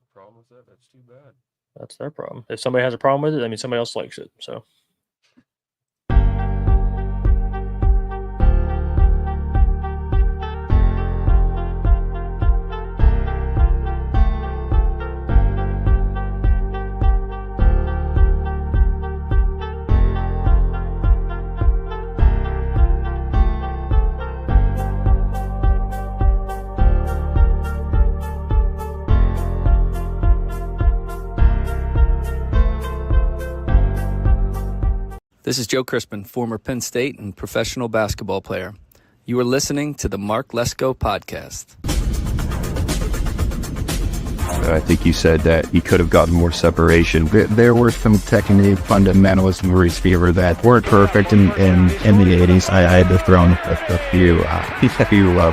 a problem with that. That's too bad. That's their problem. If somebody has a problem with it, I mean, somebody else likes it. So. This is Joe Crispin, former Penn State and professional basketball player. You are listening to the Mark Lesko Podcast. I think you said that he could have gotten more separation. There were some technique fundamentals in the receiver that weren't perfect in the 80s. I had to throw in a few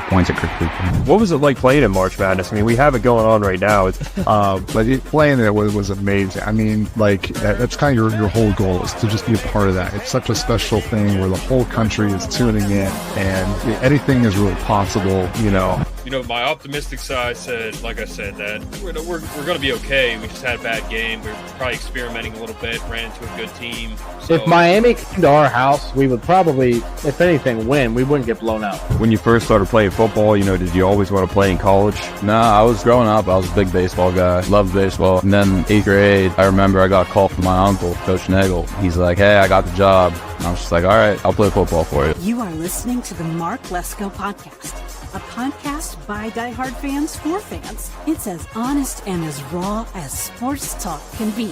points of critique. What was it like playing in March Madness? I mean, we have it going on right now. But playing there was amazing. I mean, like, that's kind of your whole goal is to just be a part of that. It's such a special thing where the whole country is tuning in and anything is really possible, you know. You know, my optimistic side said, like I said, that we're going to be okay. We just had a bad game. We were probably experimenting a little bit, ran into a good team. So. If Miami came to our house, we would probably, if anything, win. We wouldn't get blown out. When you first started playing football, you know, did you always want to play in college? Nah, I was growing up. I was a big baseball guy. Loved baseball. And then 8th grade, I remember I got a call from my uncle, Coach Nagel. He's like, hey, I got the job. And I was just like, all right, I'll play football for you. You are listening to the Mark Lesko Podcast, a podcast by diehard fans for fans. It's as honest and as raw as sports talk can be.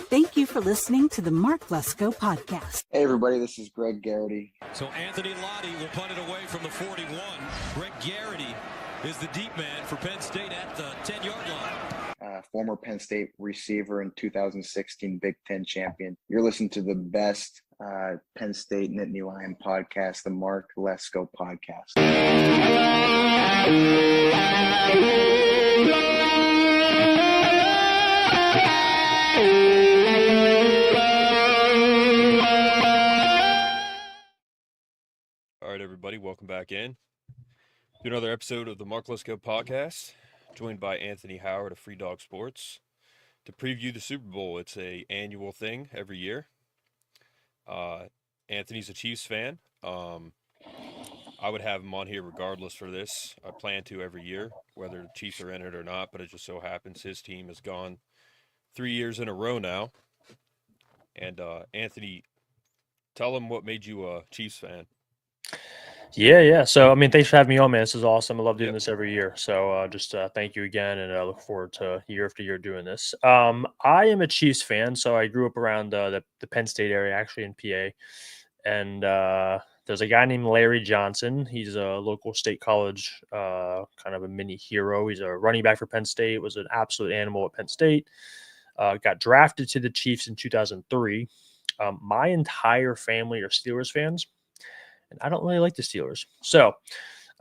Thank you for listening to the Mark Lesko Podcast. Hey, everybody, this is Greg Garrity. So Anthony Lottie will punt it away from the 41. Greg Garrity is the deep man for Penn State at the 10-yard line. Former Penn State receiver and 2016 Big Ten champion. You're listening to the best Penn State Nittany Lion podcast, the Mark Lesko Podcast. All right, everybody, welcome back in to another episode of the Mark Lesko Podcast, joined by Anthony Howard of Free Dog Sports to preview the Super Bowl. It's an annual thing every year. Anthony's a Chiefs fan. I would have him on here regardless for this. I plan to every year, whether the Chiefs are in it or not, but it just so happens his team has gone 3 years in a row now. And Anthony, tell him what made you a Chiefs fan. Yeah. So, I mean, thanks for having me on, man. This is awesome. I love doing this every year. So just thank you again, and I look forward to year after year doing this. I am a Chiefs fan, so I grew up around the Penn State area, actually in PA. And there's a guy named Larry Johnson. He's a local state college kind of a mini hero. He's a running back for Penn State, was an absolute animal at Penn State. Got drafted to the Chiefs in 2003. My entire family are Steelers fans. And I don't really like the Steelers. So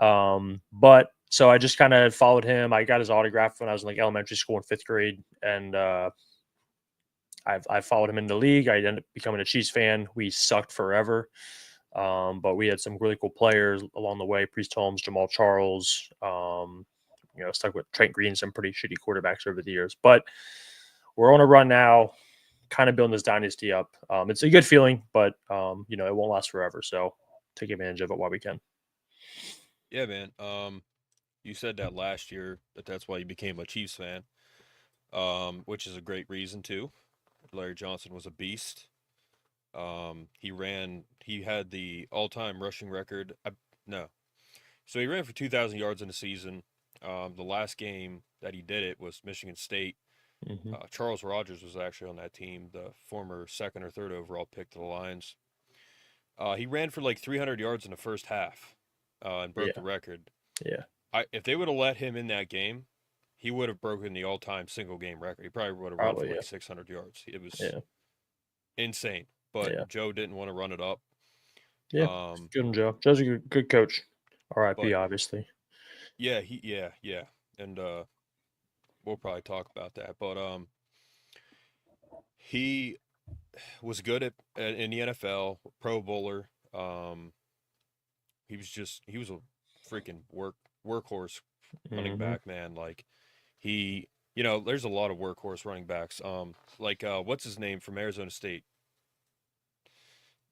I just kind of followed him. I got his autograph when I was in like elementary school in 5th grade. And I followed him in the league. I ended up becoming a Chiefs fan. We sucked forever. But we had some really cool players along the way. Priest Holmes, Jamal Charles, stuck with Trent Green, some pretty shitty quarterbacks over the years. But we're on a run now, kind of building this dynasty up. It's a good feeling, but, it won't last forever. So take advantage of it while we can. Yeah, man. You said that last year, that's why you became a Chiefs fan, which is a great reason too. Larry Johnson was a beast. He had the all-time rushing record. So he ran for 2,000 yards in a season. The last game that he did it was Michigan State. Mm-hmm. Charles Rogers was actually on that team, the former 2nd or 3rd overall pick to the Lions. He ran for like 300 yards in the first half and broke the record. Yeah. If they would have let him in that game, he would have broken the all-time single-game record. He probably would have run for like 600 yards. It was insane. But Joe didn't want to run it up. Yeah, good on Joe. Joe's a good coach. R.I.P. obviously. Yeah, and we'll probably talk about that. But he was good in the NFL, Pro Bowler. He was a freaking workhorse running back, man. Like he there's a lot of workhorse running backs. Like what's his name from Arizona State?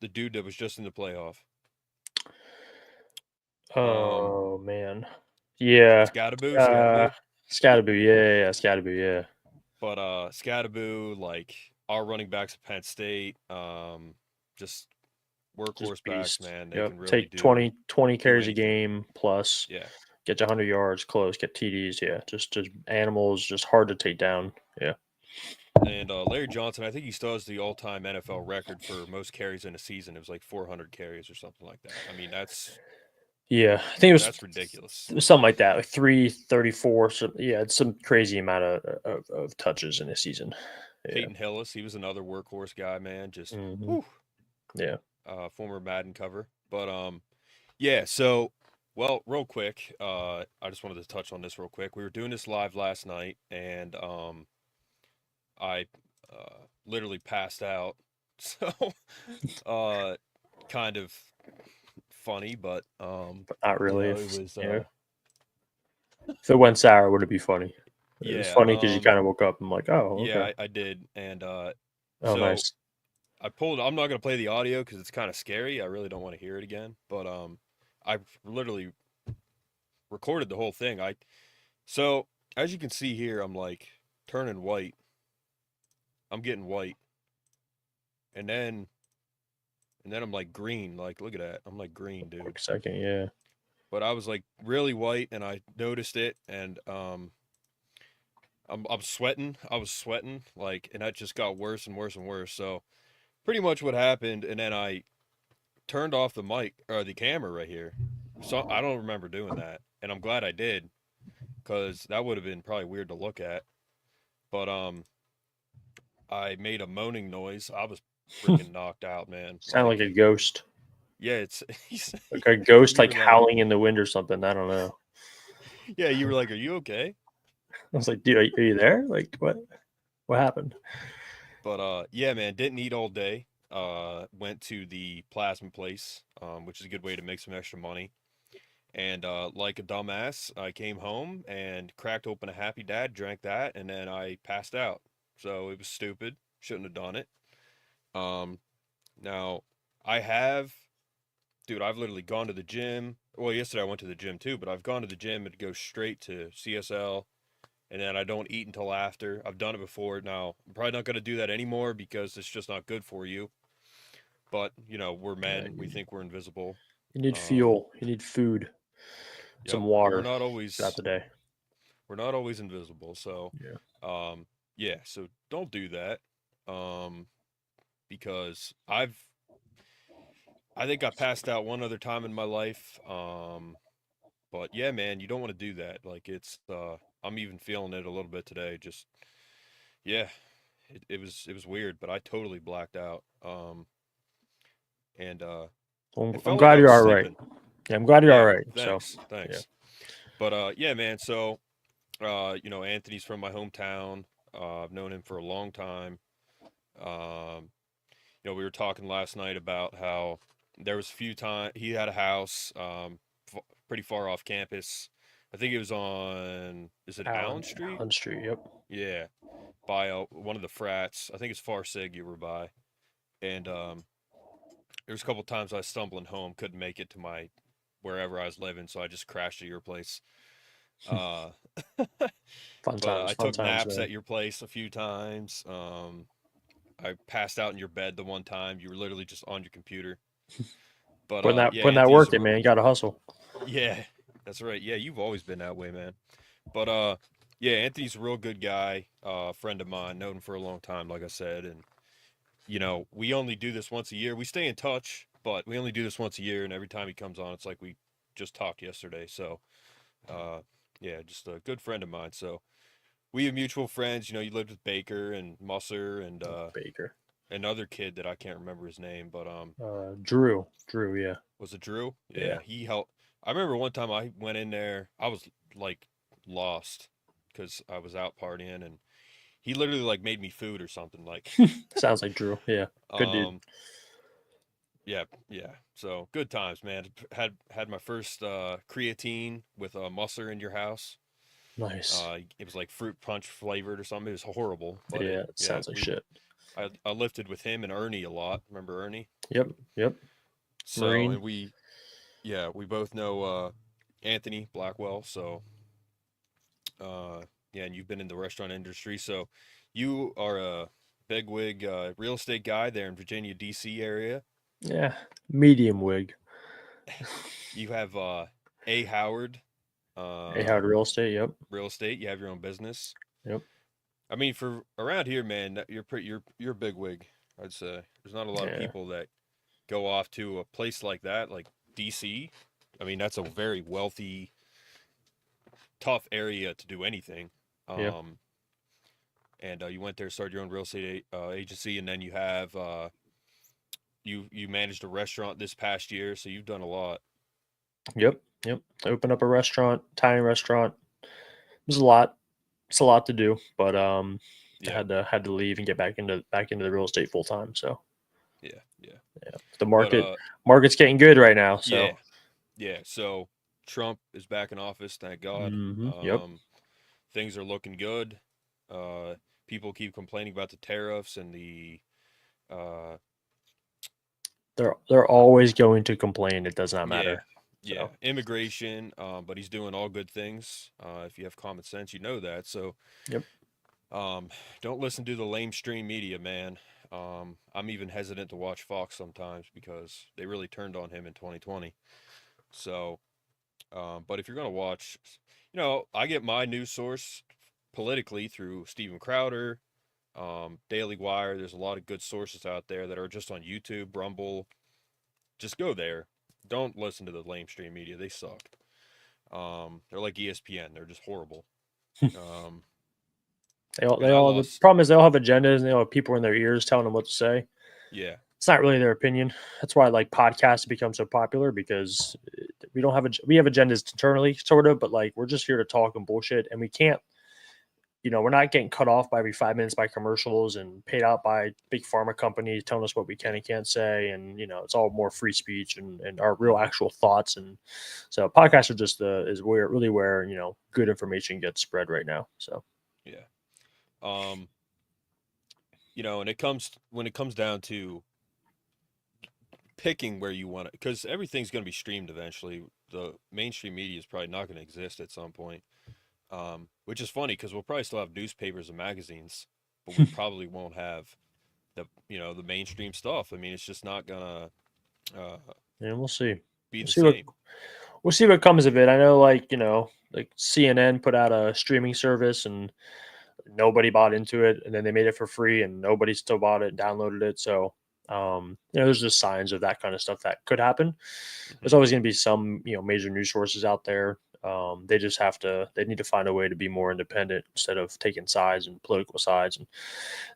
The dude that was just in the playoff. Oh man, yeah. Scatterboo. Scatterboo, yeah, Scatterboo, yeah. But Scatterboo, like our running backs at Penn State, just workhorse backs, man. They can really Take 20 carries a anything. game plus. Yeah. Get you 100 yards, close, get TDs. Yeah, just animals, just hard to take down. Yeah. And Larry Johnson, I think he still has the all-time NFL record for most carries in a season. It was like 400 carries or something like that. I mean, that's I think that's ridiculous. It was something like that, like 334. So yeah, it's some crazy amount of touches in a season. Yeah. Peyton Hillis, he was another workhorse guy, man. Just yeah. Former Madden cover, but yeah. So, well, real quick, I just wanted to touch on this real quick. We were doing this live last night, and I literally passed out. So, kind of funny, but not really. It was. If it went sour, would it be funny? Yeah, it was funny because you kind of woke up and like, oh, okay. Yeah, I did, and oh, so nice. I'm not gonna play the audio because it's kind of scary. I really don't want to hear it again. But I literally recorded the whole thing. So as you can see here, I'm like turning white. I'm getting white, and then I'm like green. Like, look at that. I'm like green, dude. Quick second, yeah. But I was like really white, and I noticed it, and I'm sweating. I was sweating, like, and that just got worse and worse and worse. So pretty much what happened, and then I turned off the mic or the camera right here. So I don't remember doing that, and I'm glad I did, because that would have been probably weird to look at. But I made a moaning noise. I was freaking knocked out, man. Sound like a ghost. Yeah, it's like a ghost, like howling in the wind or something. I don't know. Yeah, you were like, "Are you okay?" I was like, "Dude, are you there? Like, what happened?" But yeah, man, didn't eat all day. Went to the plasma place, which is a good way to make some extra money. And like a dumbass, I came home and cracked open a Happy Dad, drank that, and then I passed out. So it was stupid. Shouldn't have done it. Now I've literally gone to the gym. Well, yesterday I went to the gym too, but I've gone to the gym and go straight to CSL, and then I don't eat until after. I've done it before. Now, I'm probably not going to do that anymore because it's just not good for you. But, we're men. We think we're invisible. You need fuel. You need food. Some water. We're not always throughout the day. We're not always invisible. So, so don't do that. Because I think I passed out one other time in my life. But yeah, man, you don't want to do that. Like, it's I'm even feeling it a little bit today. Just it was weird, but I totally blacked out. And I'm glad you're all right. Yeah, I'm glad you're all right. Thanks. So thanks. But yeah, man. So Anthony's from my hometown. I've known him for a long time. We were talking last night about how there was a few times he had a house pretty far off campus. I think it was on, is it Allen Street? Allen Street, yep. Yeah, by one of the frats. I think it's Far Sig you were by. And there was a couple times I was stumbling home, couldn't make it to my wherever I was living, so I just crashed at your place. Fun times. I took naps at your place a few times. I passed out in your bed the one time. You were literally just on your computer. But when that worked, man, you got to hustle. Yeah, that's right. Yeah, you've always been that way, man. But yeah, Anthony's a real good guy, friend of mine, known him for a long time, like I said. And we only do this once a year. We stay in touch, but we only do this once a year. And every time he comes on, it's like we just talked yesterday. So, yeah, just a good friend of mine. So we have mutual friends. You lived with Baker and Musser and Baker. Another kid that I can't remember his name, but Drew, yeah. Was it Drew? Yeah, he helped. I remember one time I went in there, I was like lost because I was out partying, and he literally like made me food or something. Like sounds like Drew. Yeah, good dude. Yeah. So good times, man. Had my first creatine with Musser in your house. Nice. It was like fruit punch flavored or something. It was horrible. But Yeah, it sounds like shit. I lifted with him and Ernie a lot. Remember Ernie? Yep. So, Marine. and we both know Anthony Blackwell. So, yeah, and you've been in the restaurant industry. So, you are a bigwig real estate guy there in Virginia, D.C. area. Yeah, medium wig. You have A. Howard. A. Howard Real Estate. Yep. Real estate. You have your own business. Yep. I mean, for around here, man, you're a big wig. I'd say there's not a lot of people that go off to a place like that, like DC. I mean, that's a very wealthy, tough area to do anything. And you went there, started your own real estate agency, and then you have you managed a restaurant this past year, so you've done a lot. Yep. Open up a restaurant, tiny restaurant. There's a lot. It's a lot to do, but I had to leave and get back into the real estate full time. So yeah. The market's getting good right now. So yeah. So Trump is back in office, thank God. Yep. Things are looking good. People keep complaining about the tariffs and the they're always going to complain. It does not matter. Yeah, immigration, but he's doing all good things. If you have common sense, you know that. So, yep. Don't listen to the lamestream media, man. I'm even hesitant to watch Fox sometimes because they really turned on him in 2020. So, but if you're gonna watch, I get my news source politically through Steven Crowder, Daily Wire. There's a lot of good sources out there that are just on YouTube, Rumble. Just go there. Don't listen to the lamestream media. They suck. They're like ESPN. They're just horrible. The problem is they all have agendas and they all have people in their ears telling them what to say. Yeah. It's not really their opinion. That's why like podcasts become so popular because we have agendas internally sort of, but like we're just here to talk and bullshit and we can't, we're not getting cut off by every 5 minutes by commercials and paid out by big pharma companies telling us what we can and can't say. And, it's all more free speech and our real actual thoughts. And so podcasts are just is where good information gets spread right now. So, yeah. And when it comes down to picking where you want it, because everything's going to be streamed eventually. The mainstream media is probably not going to exist at some point. Which is funny because we'll probably still have newspapers and magazines, but we probably won't have the mainstream stuff. I mean, it's just not gonna. We'll see. Be the same. We'll see what comes of it. I know, like CNN put out a streaming service and nobody bought into it, and then they made it for free, and nobody still bought it, downloaded it. So, there's just signs of that kind of stuff that could happen. There's always going to be some, major news sources out there. They just they need to find a way to be more independent instead of taking sides and political sides, and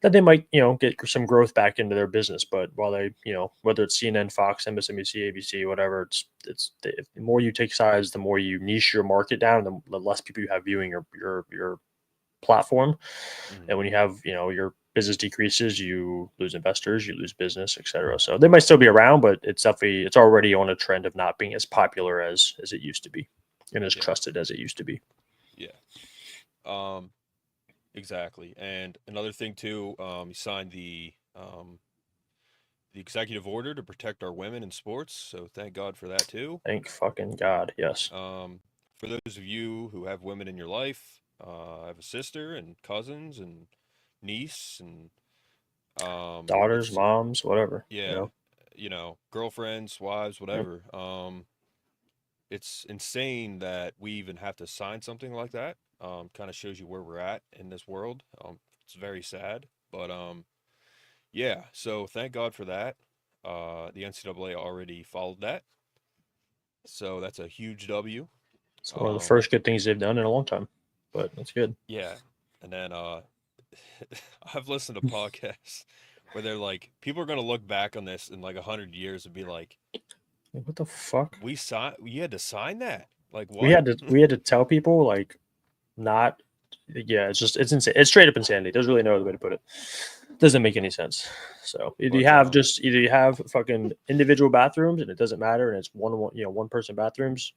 that they might, get some growth back into their business. But while they, whether it's CNN, Fox, MSNBC, ABC, whatever, the more you take sides, the more you niche your market down, the less people you have viewing your platform. And when you have, your business decreases, you lose investors, you lose business, etc. So they might still be around, but it's already on a trend of not being as popular as it used to be. And as trusted as it used to be. Yeah. Exactly. And another thing too, he signed the executive order to protect our women in sports. So thank God for that too. Thank fucking God. Yes. For those of you who have women in your life, I have a sister and cousins and niece and daughters, moms, whatever. Yeah. Girlfriends, wives, whatever. Yep. It's insane that we even have to sign something like that. Kind of shows you where we're at in this world. It's very sad, but yeah. So thank God for that. The NCAA already followed that, so that's a huge W. It's one of the first good things they've done in a long time, but that's good. Yeah, and then I've listened to podcasts where they're like, people are gonna look back on this in like 100 years and be like, what the fuck? We had to sign that. Like what? We had to tell people like not. Yeah, it's insane. It's straight up insanity. There's really no other way to put it. Doesn't make any sense. So either you have fucking individual bathrooms and it doesn't matter and it's one person bathrooms,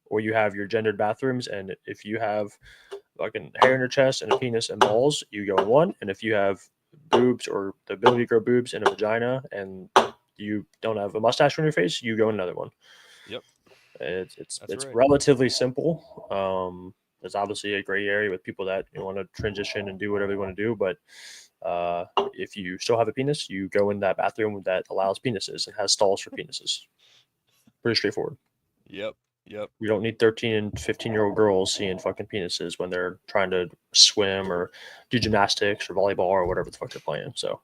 or you have your gendered bathrooms, and if you have fucking hair in your chest and a penis and balls, you go in one. And if you have boobs or the ability to grow boobs and a vagina and you don't have a mustache on your face, you go in another one. Yep. It's right. relatively simple. There's obviously a gray area with people that want to transition and do whatever they want to do, but if you still have a penis, you go in that bathroom that allows penises and has stalls for penises. Pretty straightforward. Yep. We don't need 13 and 15-year-old girls seeing fucking penises when they're trying to swim or do gymnastics or volleyball or whatever the fuck they're playing. So,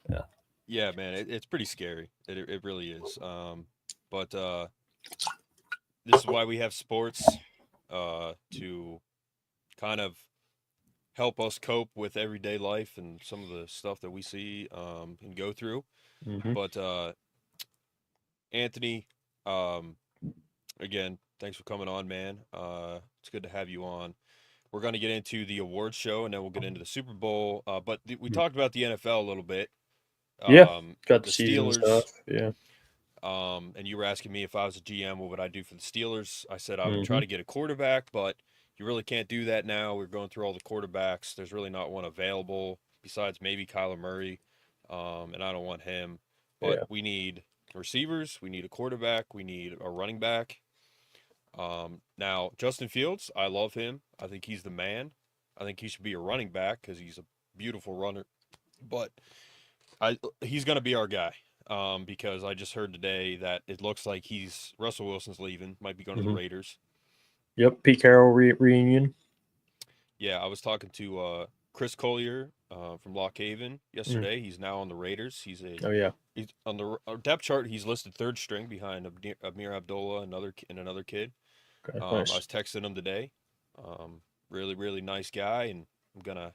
yeah. Yeah, man, it's pretty scary. It really is. But this is why we have sports to kind of help us cope with everyday life and some of the stuff that we see and go through. Mm-hmm. But Anthony, again, thanks for coming on, man. It's good to have you on. We're going to get into the awards show, and then we'll get into the Super Bowl. But we talked about the NFL a little bit. Got the season Steelers. stuff. Yeah. And you were asking me if I was a GM, what would I do for the Steelers? I said I would try to get a quarterback, but you really can't do that now. We're going through all the quarterbacks. There's really not one available besides maybe Kyler Murray, and I don't want him. But we need receivers. We need a quarterback. We need a running back. Now, Justin Fields, I love him. I think he's the man. I think he should be a running back because he's a beautiful runner. But he's going to be our guy because I just heard today that it looks like Russell Wilson's leaving, might be going to the Raiders. Yep, Pete Carroll reunion. Yeah, I was talking to Chris Collier from Lock Haven yesterday. He's now on the Raiders. He's on the depth chart. He's listed third string behind Amir Abdullah and another kid. Okay, nice. I was texting him today. Really, really nice guy, and I'm gonna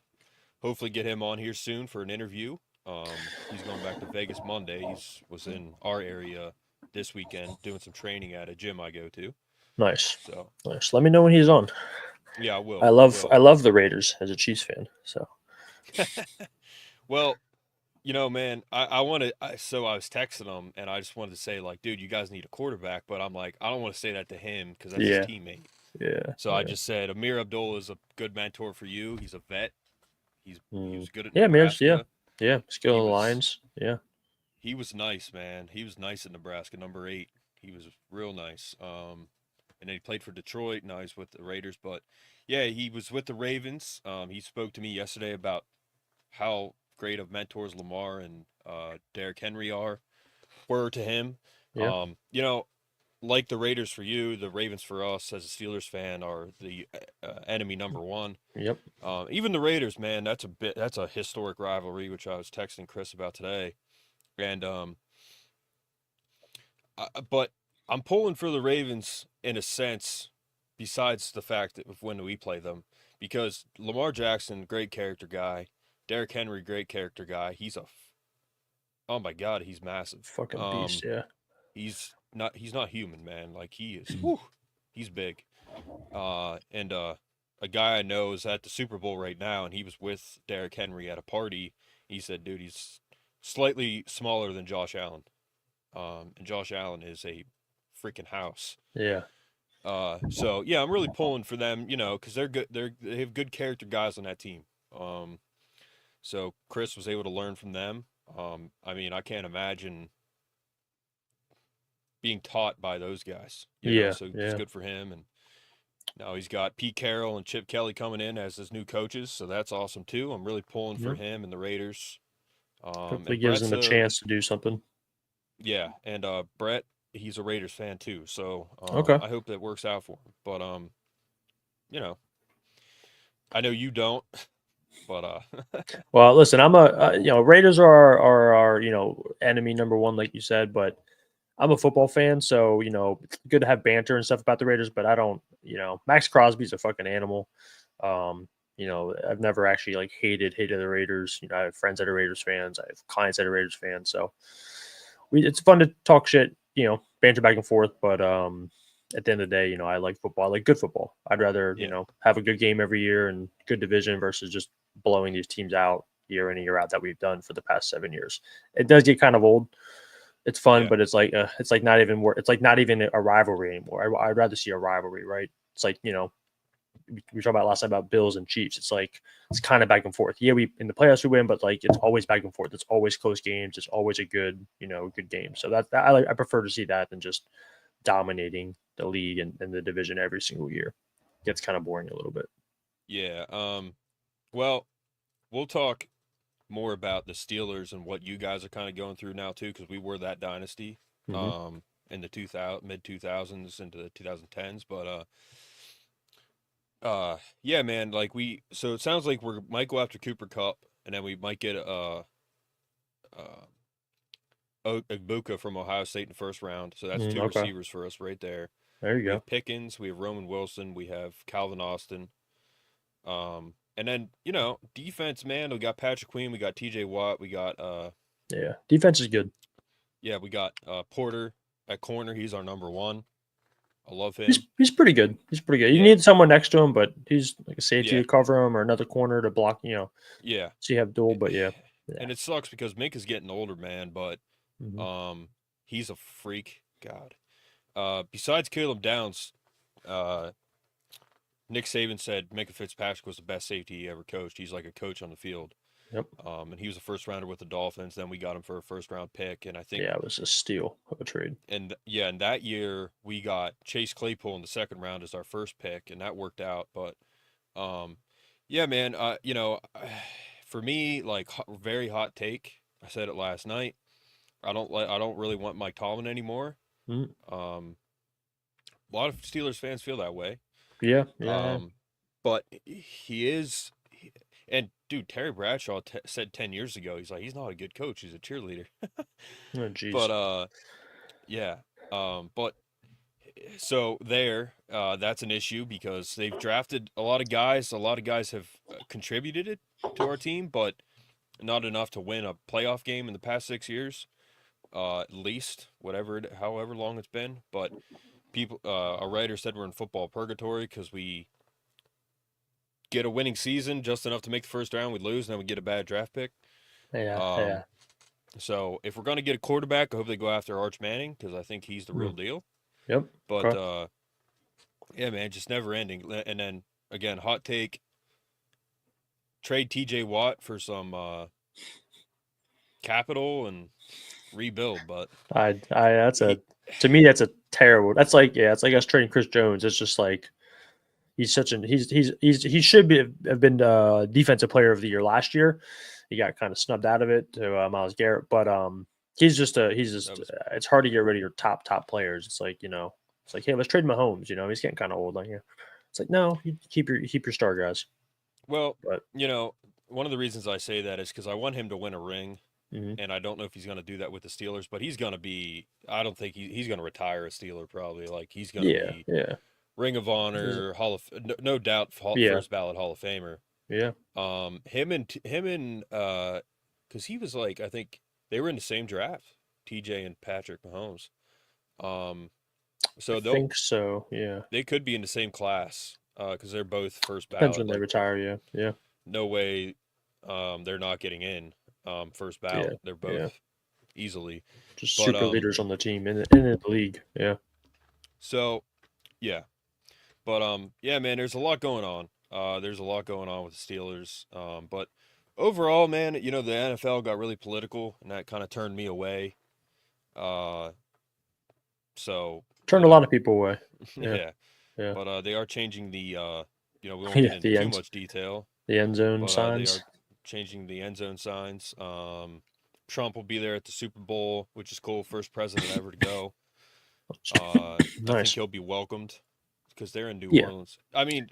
hopefully get him on here soon for an interview. He's going back to Vegas Monday. He was in our area this weekend doing some training at a gym I go to. Nice. So nice. Let me know when he's on. Yeah, I will. I love the Raiders as a Chiefs fan. So. Well, man, I was texting him, and I just wanted to say, like, dude, you guys need a quarterback, but I'm like, I don't want to say that to him because that's his teammate. Yeah. So I just said, Amir Abdullah is a good mentor for you. He's a vet. He was good at Nebraska. Yeah, skill on the lines. Yeah. He was nice, man. He was nice in Nebraska, number 8. He was real nice. And then he played for Detroit. Now he's with the Raiders. But, yeah, he was with the Ravens. He spoke to me yesterday about how great of mentors Lamar and Derrick Henry were to him. Yeah. Like the Raiders for you, the Ravens for us as a Steelers fan are the enemy number 1. Yep. Even the Raiders, man, that's a historic rivalry, which I was texting Chris about today. And but I'm pulling for the Ravens in a sense, besides the fact that when we play them, because Lamar Jackson, great character guy, Derrick Henry, great character guy. Oh my God, he's massive. Fucking beast, yeah. He's not human, man. Like he is. He's big. And a guy I know is at the Super Bowl right now, and he was with Derrick Henry at a party. He said, dude, he's slightly smaller than Josh Allen. And Josh Allen is a freaking house. Yeah. So yeah, I'm really pulling for them, because they're good. They have good character guys on that team. So Chris was able to learn from them. I mean, I can't imagine being taught by those guys. So it's good for him. And now he's got Pete Carroll and Chip Kelly coming in as his new coaches, so that's awesome too. I'm really pulling for him and the Raiders. Hopefully gives them a chance to do something. Yeah, and Brett, he's a Raiders fan too, so okay. I hope that works out for him. But I know you don't. But well, listen, I'm Raiders are our enemy number 1, like you said, but I'm a football fan, so it's good to have banter and stuff about the Raiders, but I don't, Max Crosby's a fucking animal. I've never actually hated the Raiders. I have friends that are Raiders fans, I have clients that are Raiders fans, so it's fun to talk shit, banter back and forth, but at the end of the day, I like football. I like good football. I'd rather, have a good game every year and good division versus just blowing these teams out year in and year out that we've done for the past 7 years. It does get kind of old. It's fun, but it's not even a rivalry anymore. I'd rather see a rivalry, right? It's we talked about last time about Bills and Chiefs. It's like it's kind of back and forth. Yeah, we in the playoffs we win, but like it's always back and forth. It's always close games. It's always a good good game. So that I prefer to see that than just dominating the league and the division every single year. It gets kind of boring a little bit. Yeah. Well, we'll talk more about the Steelers and what you guys are kind of going through now too, because we were that dynasty in the mid 2000s into the 2010s. But yeah, man, like so it sounds like we might go after Cooper Kupp, and then we might get Ibuka from Ohio State in the first round. So that's two receivers for us right there. There you We go. have Pickens, we have Roman Wilson, we have Calvin Austin. And then, defense, man, we got Patrick Queen, we got TJ Watt, we got defense is good. Yeah, we got Porter at corner. He's our number one. I love him. He's pretty good. He's pretty good. You need someone next to him, but he's like a safety to cover him or another corner to block, Yeah. So you have dual, but yeah. And it sucks because Mink is getting older, man, but he's a freak. God. Besides Caleb Downs, Nick Saban said Minkah Fitzpatrick was the best safety he ever coached. He's like a coach on the field. Yep. And he was a first rounder with the Dolphins. Then we got him for a first round pick, and I think it was a steal of a trade. And and that year we got Chase Claypool in the second round as our first pick, and that worked out. But yeah, man, for me, like very hot take. I said it last night. I don't really want Mike Tomlin anymore. A lot of Steelers fans feel that way. Yeah. But he is, and dude, Terry Bradshaw said 10 years ago, he's like, he's not a good coach, he's a cheerleader. Oh, geez. But yeah. But so that's an issue because they've drafted a lot of guys. A lot of guys have contributed to our team, but not enough to win a playoff game in the past 6 years. At least, however long it's been. But people, a writer said we're in football purgatory because we get a winning season just enough to make the first round, we lose, and then we get a bad draft pick. Yeah. So if we're going to get a quarterback, I hope they go after Arch Manning because I think he's the real deal. Yep. But yeah, man, just never ending. And then again, hot take: trade TJ Watt for some capital and rebuild. But to me that's a terrible. That's like it's like us trading Chris Jones. It's just like he should have been defensive player of the year last year. He got kind of snubbed out of it to Myles Garrett, but it's hard to get rid of your top players. It's like it's like, hey, let's trade Mahomes. He's getting kind of old. Like, it's like, no, you keep your star guys. Well, but one of the reasons I say that is because I want him to win a ring. And I don't know if he's going to do that with the Steelers, but he's going to be. I don't think he's going to retire a Steeler. Probably like he's going to be Ring of Honor, Hall of no doubt first ballot Hall of Famer. Yeah. Him and because he was like, I think they were in the same draft, TJ and Patrick Mahomes. So I think so. Yeah. They could be in the same class because they're both first ballot. Depends when they retire. Yeah. No way, they're not getting in. First ballot. Yeah, they're both easily just super leaders on the team in the league. Yeah. So, yeah, but yeah, man, there's a lot going on. There's a lot going on with the Steelers. But overall, man, the NFL got really political, and that kind of turned me away. So turned a lot of people away. Yeah. But they are changing the. We won't get into too much detail. The end zone signs. They are changing the end zone signs. Trump will be there at the Super Bowl, which is cool. First president ever to go. I think he'll be welcomed because they're in New Orleans. I mean,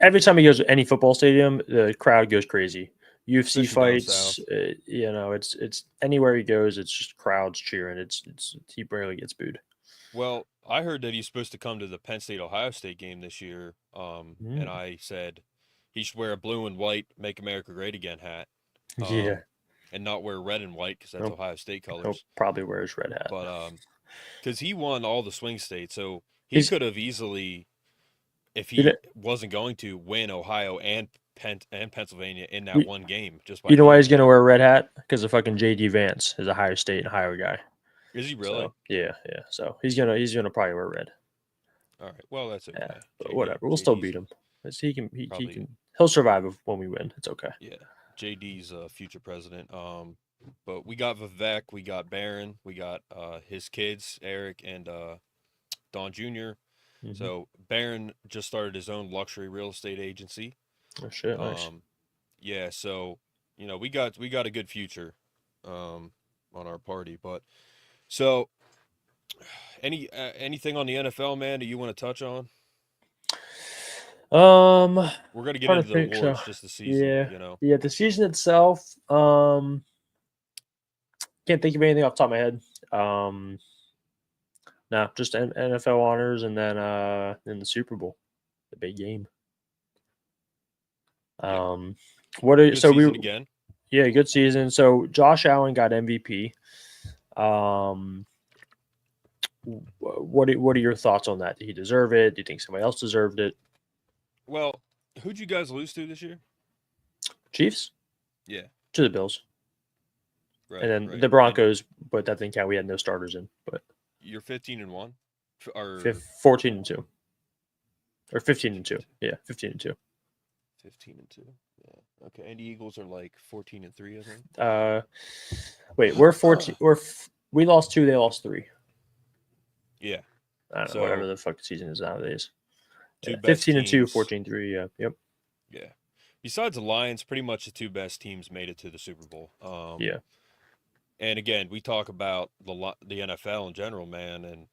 every time he goes to any football stadium, the crowd goes crazy. UFC fights, it's anywhere he goes, it's just crowds cheering. It's he barely gets booed. Well, I heard that he's supposed to come to the Penn State Ohio State game this year, and I said he should wear a blue and white "Make America Great Again" hat. And not wear red and white because that's Ohio State colors. He'll probably wear his red hat. But because he won all the swing states, so he could have easily, if he wasn't going to, win Ohio and Pennsylvania in that one game. Just by why he's going to wear a red hat? Because of fucking J.D. Vance is a Ohio State and Ohio guy. Is he really? So, yeah. So he's gonna probably wear red. All right. Well, that's okay. But whatever. We'll still beat him. He'll survive when we win. It's okay. Yeah, JD's future president. But we got Vivek, we got Barron, we got his kids, Eric and Don Jr. So Barron just started his own luxury real estate agency. Oh shit! Nice. Yeah, so we got a good future on our party. But so anything on the NFL, man, that you want to touch on? We're gonna get into the awards just the season. Yeah, the season itself. Can't think of anything off the top of my head. No, just NFL honors, and then the Super Bowl, the big game. What are good season again? Yeah, good season. So Josh Allen got MVP. What are your thoughts on that? Did he deserve it? Do you think somebody else deserved it? Well, who'd you guys lose to this year? Chiefs. Yeah. To the Bills. Right. And then the Broncos, but that didn't count. We had no starters in. But you're 15-1, or 14-2, or 15-2. Yeah, 15-2. 15-2. Yeah. Okay. And the Eagles are like 14-3, I think. Wait, we're 14. We lost 2. They lost 3. Yeah. I don't know, whatever the fuck the season is nowadays. 15-2, 14-3. Yeah. Yep. Yeah. Besides the Lions, pretty much the 2 best teams made it to the Super Bowl. Yeah. And again, we talk about the NFL in general, man, and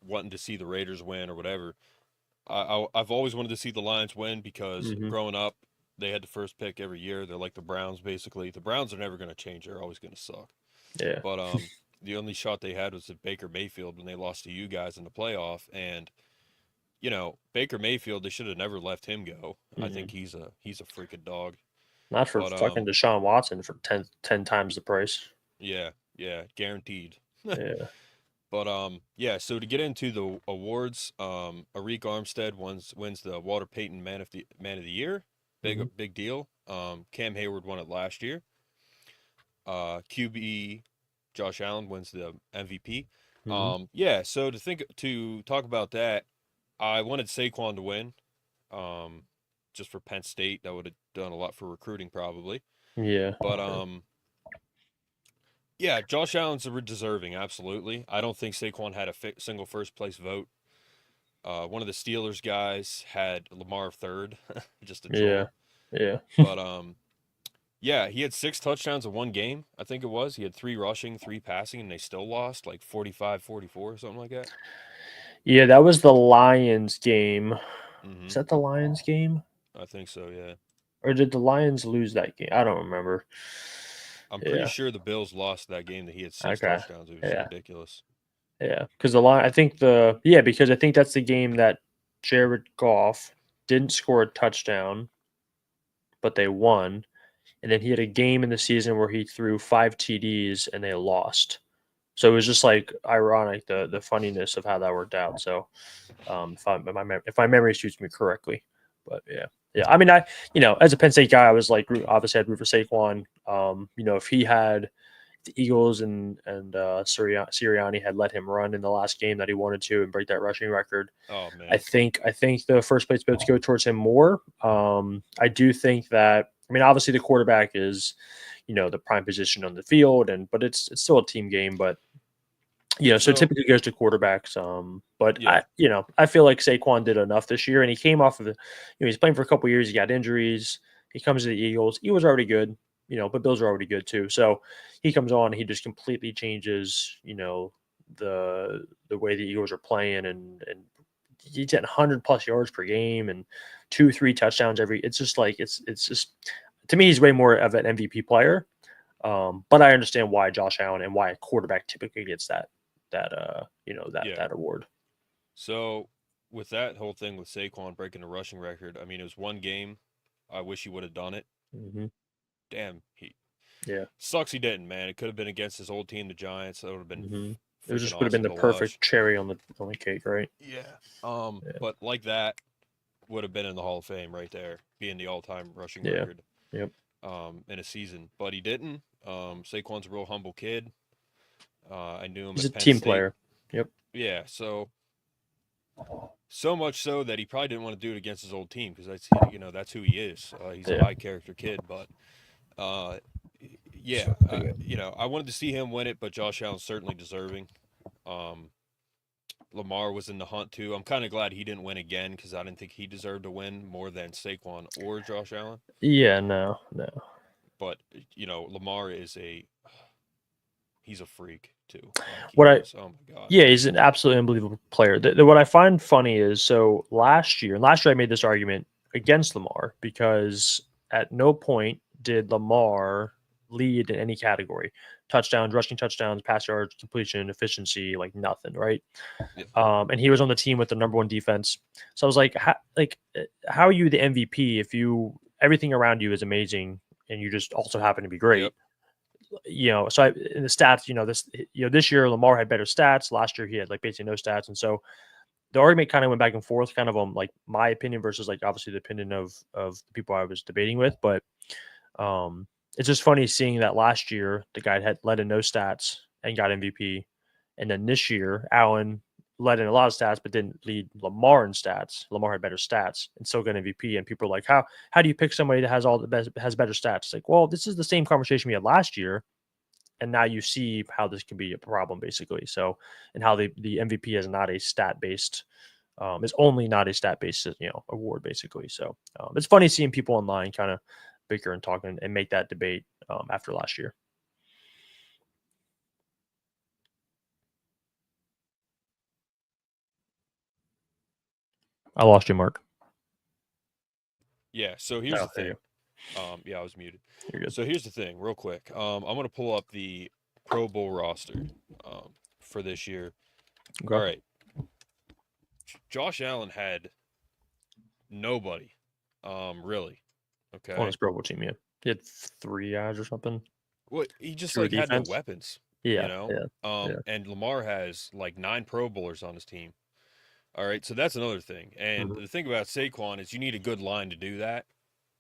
wanting to see the Raiders win or whatever. I've always wanted to see the Lions win because growing up, they had the first pick every year. They're like the Browns, basically. The Browns are never going to change. They're always going to suck. Yeah. But the only shot they had was at Baker Mayfield when they lost to you guys in the playoff. And, Baker Mayfield, they should have never let him go. I think he's a freaking dog. Not for fucking Deshaun Watson for 10 times the price. Yeah, guaranteed. Yeah. But so to get into the awards, Arik Armstead wins the Walter Payton Man of the Year. Big deal. Cam Hayward won it last year. QB Josh Allen wins the MVP. So to talk about that, I wanted Saquon to win. Just for Penn State, that would have done a lot for recruiting probably. Yeah. But yeah, Josh Allen's deserving, absolutely. I don't think Saquon had a single first place vote. One of the Steelers guys had Lamar third, just a troll. Yeah. But he had 6 touchdowns in one game, I think it was. He had 3 rushing, 3 passing, and they still lost, like 45-44 or something like that. Yeah, that was the Lions game. Is that the Lions game? I think so, yeah. Or did the Lions lose that game? I don't remember. I'm pretty sure the Bills lost that game that he had 6 touchdowns. It was ridiculous. Yeah, because because I think that's the game that Jared Goff didn't score a touchdown, but they won. And then he had a game in the season where he threw 5 TDs and they lost. So it was just like ironic, the funniness of how that worked out. So if my memory suits me correctly, but yeah. I mean, as a Penn State guy, I was like, obviously I'd root for Saquon. If he had the Eagles and Sirianni had let him run in the last game that he wanted to and break that rushing record, oh man, I think the first place votes go towards him more. I do think that. I mean, obviously the quarterback is, the prime position on the field, but it's still a team game. But so typically goes to quarterbacks. I feel like Saquon did enough this year, and he came off of he's playing for a couple years. He got injuries. He comes to the Eagles. He was already good, but Bills are already good too. So he comes on, he just completely changes, the way the Eagles are playing, and he's getting 100+ yards per game and 2-3 touchdowns every. It's just like it's just, to me, he's way more of an MVP player. But I understand why Josh Allen and why a quarterback typically gets that award. So with that whole thing with Saquon breaking the rushing record, I mean, it was one game. I wish he would have done it. Damn, sucks he didn't, man. It could have been against his old team, the Giants. That would have been. It would have been the perfect cherry on the cake, right? Yeah. But like that would have been in the Hall of Fame right there, being the all-time rushing record. Yep. In a season, but he didn't. Saquon's a real humble kid. I knew him. He's at a Penn team State. player. Yep. Yeah. So, So much so that he probably didn't want to do it against his old team because that's who he is. He's a high character kid, but I wanted to see him win it, but Josh Allen's certainly deserving. Lamar was in the hunt too. I'm kind of glad he didn't win again because I didn't think he deserved to win more than Saquon or Josh Allen. Yeah, no. But Lamar he's a freak too. Oh my God. Yeah, he's an absolutely unbelievable player. What I find funny is, so last year I made this argument against Lamar because at no point did Lamar lead in any category. Touchdowns, rushing touchdowns, pass yards, completion, efficiency, like nothing, right? Yeah. And he was on the team with the number 1 defense. So I was like, how are you the MVP if everything around you is amazing and you just also happen to be great? Yep. So in the stats, this year Lamar had better stats. Last year he had like basically no stats, and so the argument kind of went back and forth, kind of on like my opinion versus like obviously the opinion of the people I was debating with. But it's just funny seeing that last year the guy had led in no stats and got MVP, and then this year Allen led in a lot of stats but didn't lead Lamar in stats. Lamar had better stats and still got MVP. And people are like, how do you pick somebody that has has better stats? It's like, well, this is the same conversation we had last year, and now you see how this can be a problem basically. So, and how the MVP is not a stat based, is only not a stat based award basically. So it's funny seeing people online kind of bicker and talk and make that debate after last year. I lost you, Mark. Yeah, so here's the thing. I was muted. You're good. So here's the thing, real quick. I'm going to pull up the Pro Bowl roster for this year. Okay. All right. Josh Allen had nobody, really. Okay. On his Pro Bowl team, yeah. He had 3 guys or something. Well, he just had no weapons. Yeah. And Lamar has like 9 Pro Bowlers on his team. All right, so that's another thing. And the thing about Saquon is you need a good line to do that,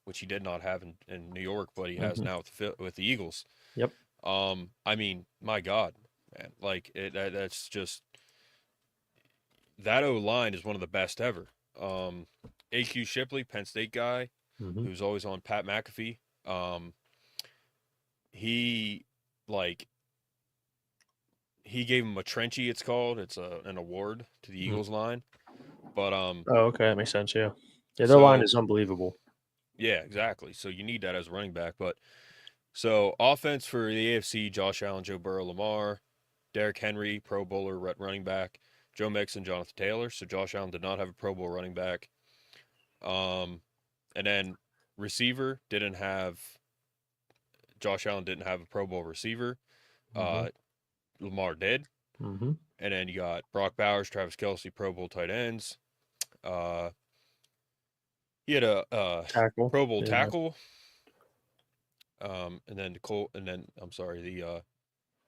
which he did not have in New York, but he has now with the Eagles. Yep. I mean, my God, man, like that's just that O-line is one of the best ever. AQ Shipley, Penn State guy, who's always on Pat McAfee. He gave him a Trenchy, it's called. It's an award to the Eagles line. But okay, that makes sense, yeah. Yeah, their line is unbelievable. Yeah, exactly. So you need that as a running back. But so offense for the AFC, Josh Allen, Joe Burrow, Lamar, Derrick Henry, Pro Bowler running back, Joe Mixon, Jonathan Taylor. So Josh Allen did not have a Pro Bowl running back. And then receiver Josh Allen didn't have a Pro Bowl receiver. Lamar did. And then you got Brock Bowers, Travis Kelce, Pro Bowl tight ends. He had a Pro Bowl tackle. And then the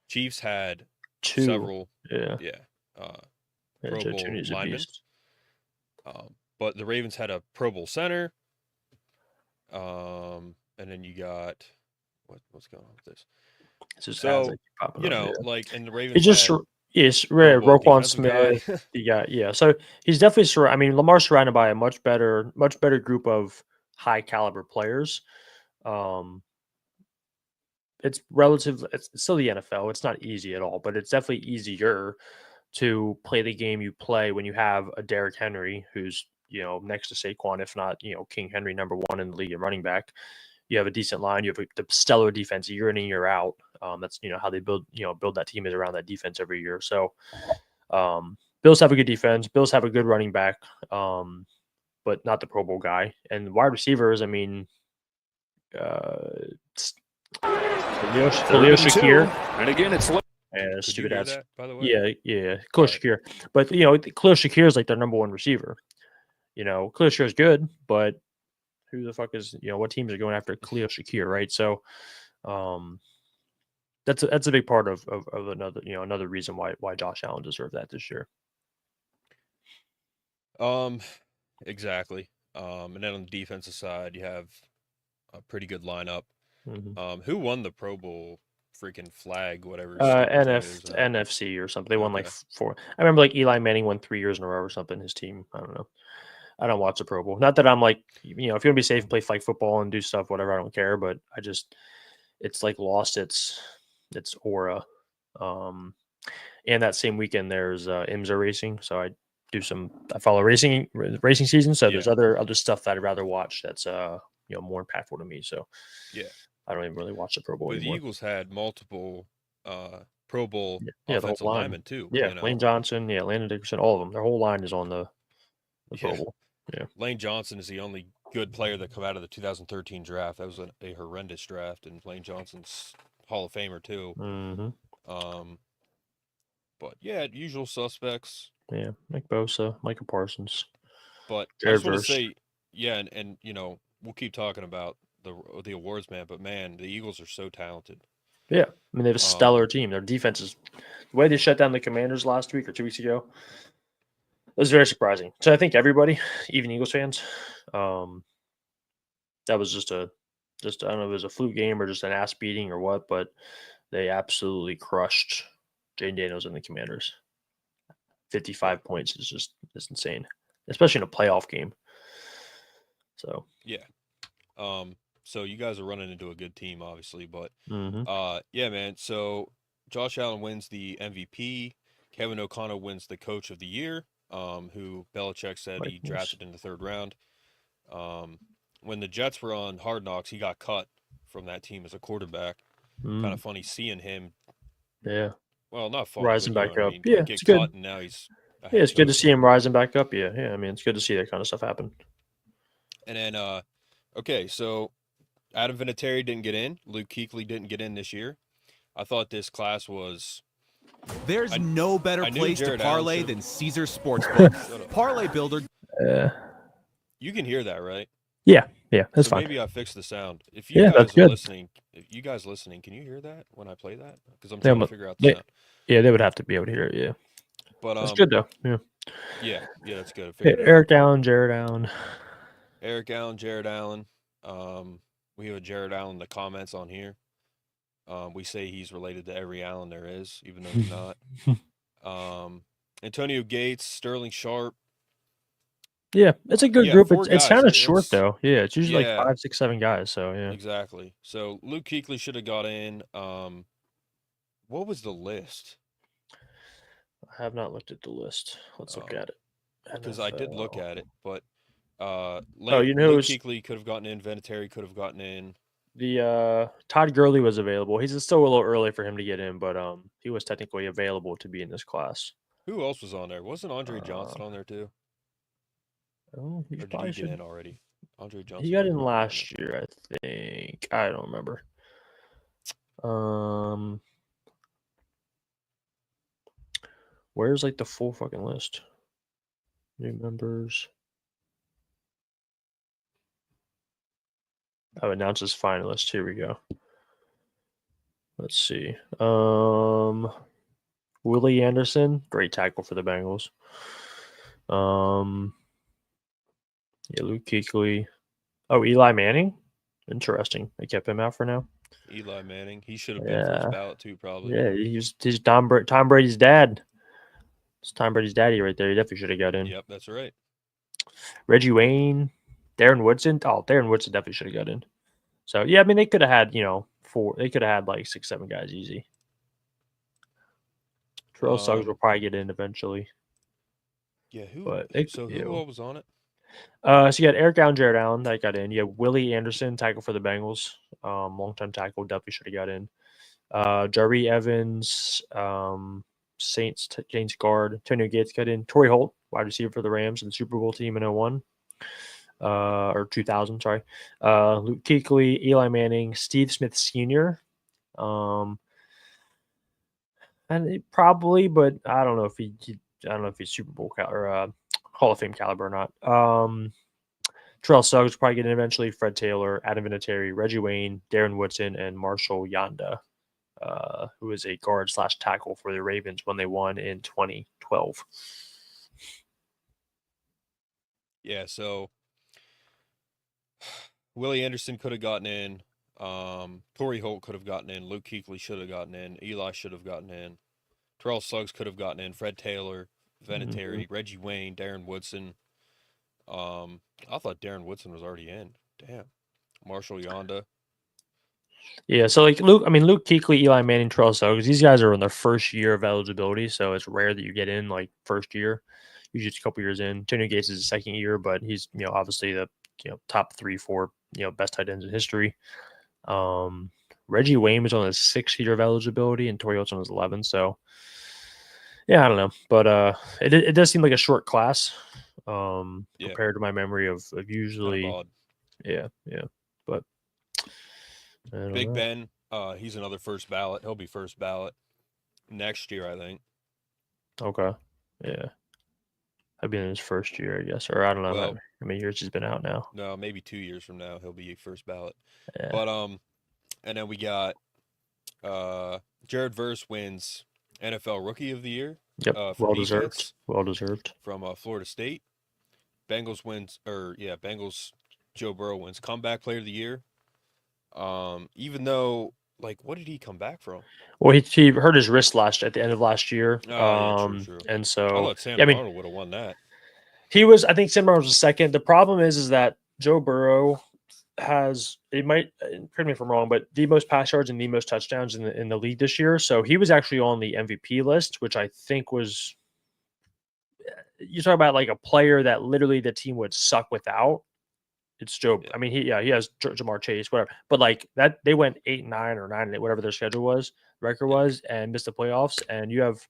Chiefs had 2. Several. Yeah. Pro Bowl linemen. But the Ravens had a Pro Bowl center. And then you got what's going on with this? So and the Ravens. It's just Roquan Smith. So he's definitely I mean, Lamar's surrounded by a much better group of high caliber players. It's still the NFL. It's not easy at all, but it's definitely easier to play the game you play when you have a Derrick Henry who's next to Saquon, if not King Henry, number 1 in the league at running back. You have a decent line. You have the stellar defense year in and year out. That's how they build that team is around that defense every year. So Bills have a good defense. Bills have a good running back, but not the Pro Bowl guy. And wide receivers, I mean, Khalil Shakir. And again, it's stupid ass. By the way? Yeah. Khalil Shakir. But Khalil Shakir is like their number 1 receiver. Khalil Shakir is good, but who the fuck is what teams are going after Khalil Shakir, right? So that's a big part of another reason why Josh Allen deserved that this year. Exactly. And then on the defensive side, you have a pretty good lineup. Who won the Pro Bowl freaking flag, whatever. stupid thing is. NFC or something. They won like 4. I remember like Eli Manning won 3 years in a row or something. His team. I don't know. I don't watch the Pro Bowl. Not that I'm like, if you want to be safe and play flag football and do stuff, whatever, I don't care. But it's like lost its aura. And that same weekend there's IMSA racing, so I follow racing season. So there's other stuff that I'd rather watch that's more impactful to me. So I don't even really watch the Pro Bowl anymore. The Eagles had multiple Pro Bowl the offensive whole line. linemen too. Yeah, Lane Johnson, Landon Dickerson, all of them. Their whole line is on the Pro Bowl. Yeah, Lane Johnson is the only good player that come out of the 2013 draft. That was a horrendous draft, and Lane Johnson's Hall of Famer too. Mm-hmm. But yeah, usual suspects. Yeah, Nick Bosa, Micah Parsons. But I just want to say, and we'll keep talking about the awards, man. But man, the Eagles are so talented. Yeah, I mean they have a stellar team. Their defense is the way they shut down the Commanders last week or 2 weeks ago. It was very surprising. So I think everybody, even Eagles fans, that was just I don't know if it was a fluke game or just an ass beating or what, but they absolutely crushed Jane Daniels and the Commanders. 55 points is insane, especially in a playoff game. So yeah, so you guys are running into a good team, obviously, but mm-hmm. Man. So Josh Allen wins the MVP. Kevin O'Connell wins the Coach of the Year. Who Belichick said he drafted in the 3rd round. When the Jets were on Hard Knocks, he got cut from that team as a quarterback. Kind of funny seeing him. Yeah. Well, not funny. Rising back up. Yeah, get cut and now he's. It's good to see him rising back up. Yeah. I mean, it's good to see that kind of stuff happen. And then, okay, so Adam Vinatieri didn't get in. Luke Kuechly didn't get in this year. I thought this class was. There's no better place to parlay than Caesar Sportsbook. Parlay Builder. You can hear that, right? Yeah, that's fine. Maybe I fixed the sound. If you guys are listening, can you hear that when I play that? Because I'm trying to figure out the sound. Yeah, they would have to be able to hear it. Yeah, but that's good though. Yeah, that's good. Eric Allen, Jared Allen. Eric Allen, Jared Allen. We have a Jared Allen in the comments on here. We say he's related to every Allen there is, even though he's not. Antonio Gates, Sterling Sharp. Yeah, it's a good group. It's kind of short though. Yeah, it's usually like 5, 6, 7 guys. So yeah, exactly. So Luke Kuechly should have got in. What was the list? I have not looked at the list. Let's look at it. Because I did look at it, but Luke Kuechly could have gotten in. Vinatieri could have gotten in. The Todd Gurley was available. He's still a little early for him to get in, but he was technically available to be in this class. Who else was on there? Wasn't Andre Johnson on there too? Oh, he probably get in already. Andre Johnson. He got in last year, I think. I don't remember. Where's like the full fucking list? New members. I've announced his finalists. Here we go. Let's see. Willie Anderson, great tackle for the Bengals. Luke Kuechly. Oh, Eli Manning. Interesting. They kept him out for now. Eli Manning. He should have been first ballot too, probably. Yeah, he's Tom Brady's dad. It's Tom Brady's daddy right there. He definitely should have got in. Yep, that's right. Reggie Wayne, Darren Woodson. Oh, Darren Woodson definitely should have got in. So yeah, I mean they could have had, 4. They could have had like 6, 7 guys easy. Terrell Suggs will probably get in eventually. Yeah, who all was on it? So you got Eric Allen, Jared Allen that got in. You have Willie Anderson, tackle for the Bengals. Long-time tackle, definitely should have got in. Jari Evans, Saints guard. Antonio Gates got in. Torrey Holt, wide receiver for the Rams and the Super Bowl team in 2001. Or 2000, sorry. Luke Kuechly, Eli Manning, Steve Smith Sr. And probably, but I don't know if he's Super Bowl or Hall of Fame caliber or not. Terrell Suggs will probably get in eventually. Fred Taylor, Adam Vinatieri, Reggie Wayne, Darren Woodson, and Marshall Yanda, who is a guard / tackle for the Ravens when they won in 2012. Yeah, so Willie Anderson could have gotten in. Torrey Holt could have gotten in. Luke Kuechly should have gotten in. Eli should have gotten in. Terrell Suggs could have gotten in. Fred Taylor, Vinatieri, Reggie Wayne, Darren Woodson. I thought Darren Woodson was already in. Damn. Marshall Yonda. Yeah, so like Luke Kuechly, Eli Manning, Terrell Suggs, these guys are in their first year of eligibility, so it's rare that you get in like first year. Usually it's a couple years in. Tony Gates is his second year, but he's obviously the top 3, 4 best tight ends in history. Reggie Wayne was on his 6th year of eligibility, and Torrey Holt's on his 11th. So yeah, I don't know, but it does seem like a short class compared to my memory of usually. Yeah, but Big Ben, he's another first ballot. He'll be first ballot next year, I think. Okay, yeah, I'd be in his first year, I guess, or I don't know how many years he's been out now. No, maybe 2 years from now he'll be first ballot. Yeah. But and then we got Jared Verse wins NFL Rookie of the Year. Yep, well deserved. From Florida State. Bengals Joe Burrow wins Comeback Player of the Year. Even though, like, what did he come back from? Well, he hurt his wrist at the end of last year. True. And so I thought Sam Darnold would have won that. I think Sam Darnold was second. The problem is that Joe Burrow has, correct me if I'm wrong, but the most pass yards and the most touchdowns in the league this year. So he was actually on the MVP list, which I think was, you talk about like a player that literally the team would suck without. It's Joe. Yeah. I mean, he has Jamar Chase, whatever. But like that, they went 8-9 or 9-8, whatever their schedule was, record was, and missed the playoffs. And you have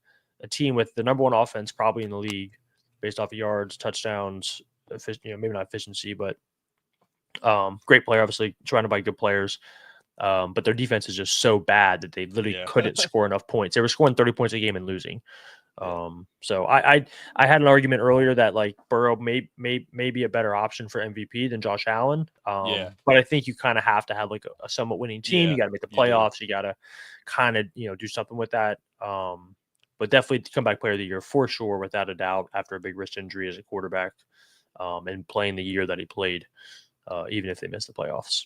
a team with the number one offense probably in the league, based off of yards, touchdowns, maybe not efficiency, but great player, obviously surrounded by good players. But their defense is just so bad that they literally couldn't score enough points. They were scoring 30 points a game and losing. So I had an argument earlier that like Burrow may be a better option for MVP than Josh Allen. But I think you kind of have to have like a somewhat winning team. You got to make the playoffs. You got to kind of do something with that. But definitely comeback player of the year for sure, without a doubt, after a big wrist injury as a quarterback, and playing the year that he played, even if they missed the playoffs.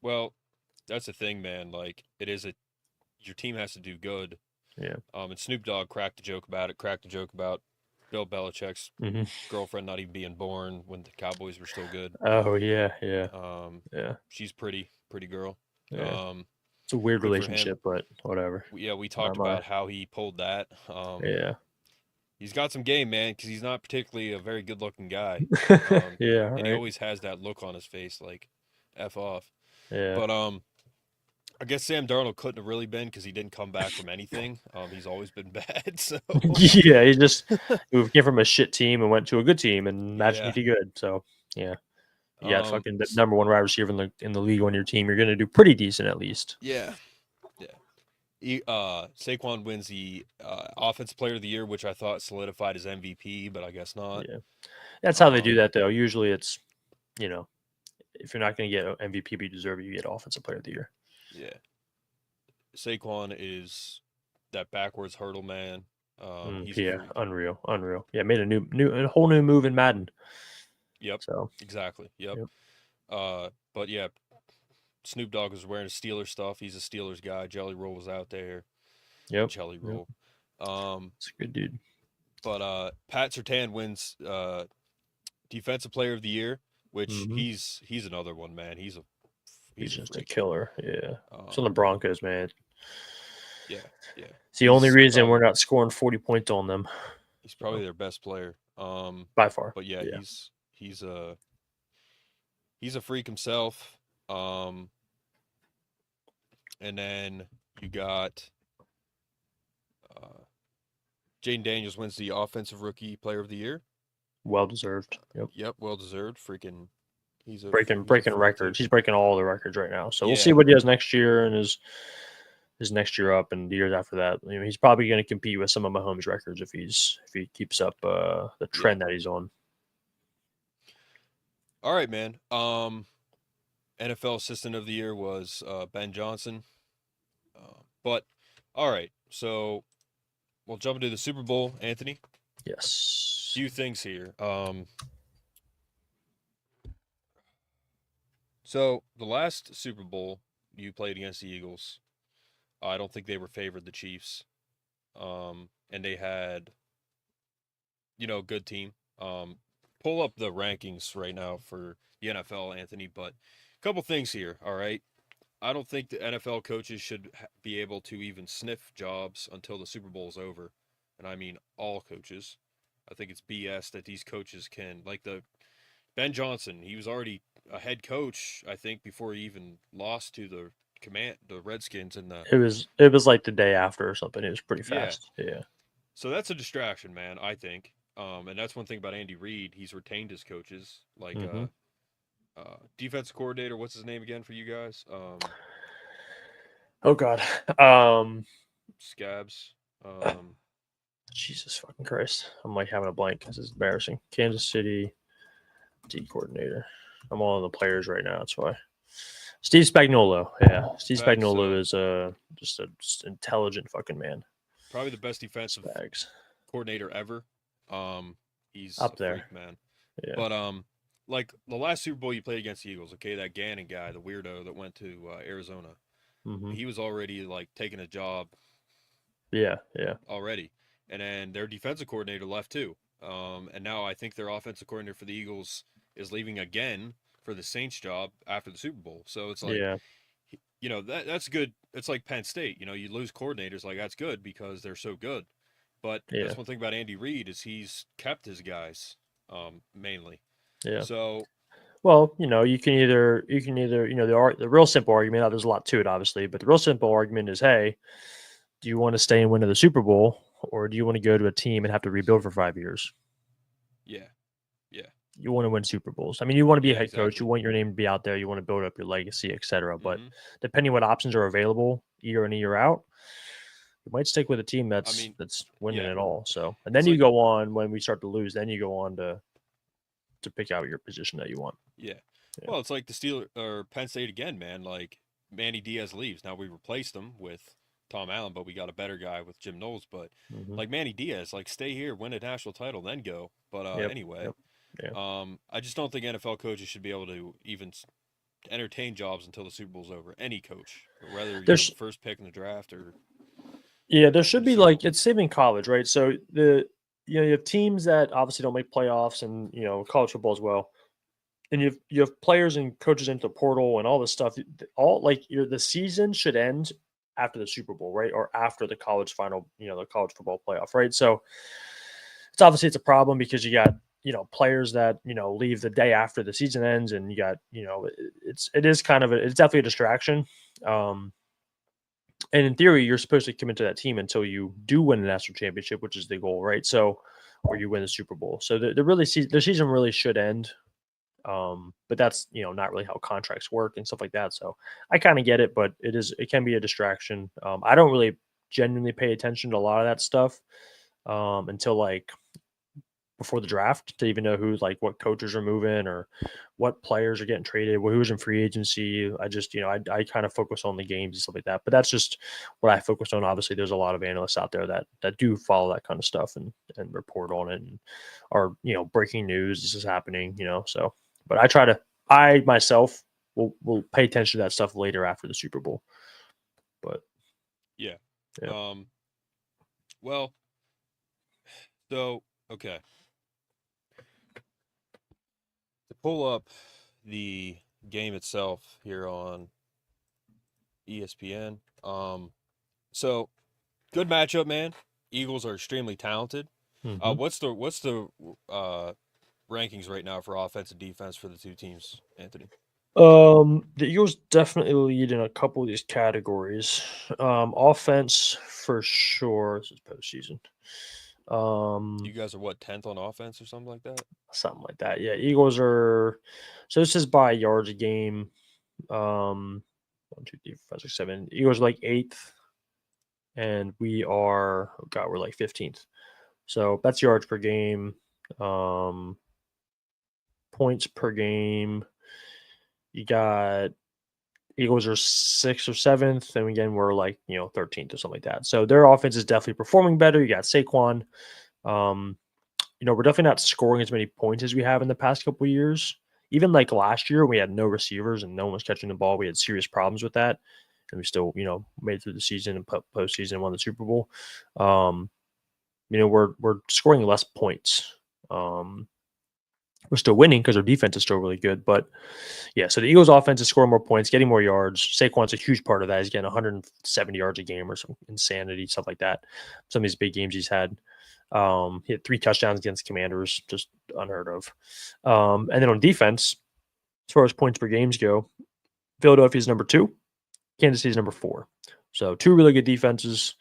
Well, that's the thing, man. Like your team has to do good. Yeah. And Snoop Dogg cracked a joke about Bill Belichick's girlfriend not even being born when the Cowboys were still good. Oh yeah. She's pretty girl. Yeah. It's a weird relationship, but whatever. We talked about how he pulled that. He's got some game, man, because he's not particularly a very good-looking guy. And he always has that look on his face, like F off. Yeah. But I guess Sam Darnold couldn't have really been because he didn't come back from anything. He's always been bad. So he came from a shit team and went to a good team and magically good. So you got fucking the number one wide receiver in the league on your team. You're gonna do pretty decent at least. Yeah. Saquon wins the Offensive Player of the Year, which I thought solidified his MVP, but I guess not. Yeah, that's how they do that though. Usually it's if you're not gonna get an MVP but you deserve it, you get Offensive Player of the Year. Yeah. Saquon is that backwards hurdle man. Unreal. Yeah, made a whole new move in Madden. Yep. So exactly. Yep. But yeah, Snoop Dogg was wearing Steelers stuff. He's a Steelers guy. Jelly Roll was out there. Yep. Jelly Roll. It's a good dude. But Pat Surtain wins Defensive Player of the Year, which he's another one, man. He's just a killer. Yeah. It's on the Broncos, man. Yeah. It's the only reason we're not scoring 40 points on them. He's probably their best player. By far. But yeah. he's a freak himself. And then you got Jaden Daniels wins the Offensive Rookie Player of the Year. Well deserved. Yep, well deserved. Freaking he's breaking records. He's breaking all the records right now. So we'll see what he does next year and his next year up and the years after that. He's probably going to compete with some of Mahomes' records if he keeps up the trend that he's on. All right, man. NFL Assistant of the Year was Ben Johnson. But all right, so we'll jump into the Super Bowl, Anthony. Yes. Few things here. So the last Super Bowl you played against the Eagles. I don't think they were favored the Chiefs. And they had, a good team. Pull up the rankings right now for the NFL, Anthony, but a couple things here, all right? I don't think the NFL coaches should be able to even sniff jobs until the Super Bowl is over. And I mean all coaches. I think it's BS that these coaches can, like Ben Johnson, he was already a head coach, I think, before he even lost to the Redskins in the It was like the day after or something. It was pretty fast. Yeah. So that's a distraction, man, I think. And that's one thing about Andy Reid. He's retained his coaches, like defensive coordinator. What's his name again for you guys? Oh God. Scabs. Jesus fucking Christ. I'm like having a blank because it's embarrassing. Kansas City D coordinator. I'm all on the players right now. That's why. Steve Spagnuolo. Yeah. Steve Spagnuolo is just an intelligent fucking man. Probably the best defensive coordinator ever. He's up there, freak, man. Yeah. But like the last Super Bowl you played against the Eagles, okay, that Gannon guy, the weirdo that went to Arizona, he was already like taking a job. Yeah. Already, and then their defensive coordinator left too. And now I think their offensive coordinator for the Eagles is leaving again for the Saints job after the Super Bowl. So it's like, that's good. It's like Penn State. You lose coordinators, like that's good because they're so good. But that's one thing about Andy Reid is he's kept his guys mainly. Yeah. So, well, you can either the real simple argument. Now, there's a lot to it, obviously, but the real simple argument is, hey, do you want to stay and win to the Super Bowl, or do you want to go to a team and have to rebuild for 5 years? Yeah. You want to win Super Bowls. I mean, you want to be a head coach. You want your name to be out there. You want to build up your legacy, etc. But depending what options are available year in and year out, you might stick with a team that's winning it all. So, and then you go on when we start to lose. Then you go on to pick out your position that you want. Yeah. Well, it's like the Steelers or Penn State again, man. Like Manny Diaz leaves. Now we replaced him with Tom Allen, but we got a better guy with Jim Knowles. But like Manny Diaz, like stay here, win a national title, then go. But anyway. Yeah. I just don't think NFL coaches should be able to even entertain jobs until the Super Bowl's over. Any coach, whether you're the first pick in the draft or. Yeah, there should be it's same in college, right? So you have teams that obviously don't make playoffs, and college football as well, and you have players and coaches into the portal and all this stuff. All the season should end after the Super Bowl, right, or after the college final, the college football playoff, right? So it's a problem because you got players that leave the day after the season ends, and you got it's definitely a distraction. And in theory, you're supposed to commit to that team until you do win the national championship, which is the goal, right? So, or you win the Super Bowl. So the season really should end. But that's not really how contracts work and stuff like that. So I kind of get it, but it can be a distraction. I don't really genuinely pay attention to a lot of that stuff until before the draft to even know what coaches are moving or what players are getting traded, who's in free agency. I just, I kind of focus on the games and stuff like that, but that's just what I focus on. Obviously there's a lot of analysts out there that do follow that kind of stuff and report on it and are, breaking news. This is happening, so, but I myself will pay attention to that stuff later after the Super Bowl, but yeah. Well, so, okay. To pull up the game itself here on ESPN. So good matchup, man. Eagles are extremely talented. What's the rankings right now for offense and defense for the two teams, Anthony? The Eagles definitely lead in a couple of these categories. Offense for sure. This is postseason. You guys are 10th on offense or something like that? Something like that. Yeah. Eagles are, so this is by yards a game. 1, 2, 3, 4, 5, 6, 7. Eagles are 8th. And we're 15th. So that's yards per game. Points per game. You got Eagles are 6th or 7th, and again we're 13th or something like that. So their offense is definitely performing better. You got Saquon. We're definitely not scoring as many points as we have in the past couple of years. even like last year, we had no receivers and no one was catching the ball. We had serious problems with that, and we still, made it through the season and postseason and won the Super Bowl. We're scoring less points. We're still winning because our defense is still really good. But yeah, so the Eagles' offense is scoring more points, getting more yards. Saquon's a huge part of that. He's getting 170 yards a game or some insanity, stuff like that. Some of these big games he's had. He had 3 touchdowns against Commanders, just unheard of. And then on defense, as far as points per games go, Philadelphia's number 2, Kansas City's number 4. So 2 really good defenses.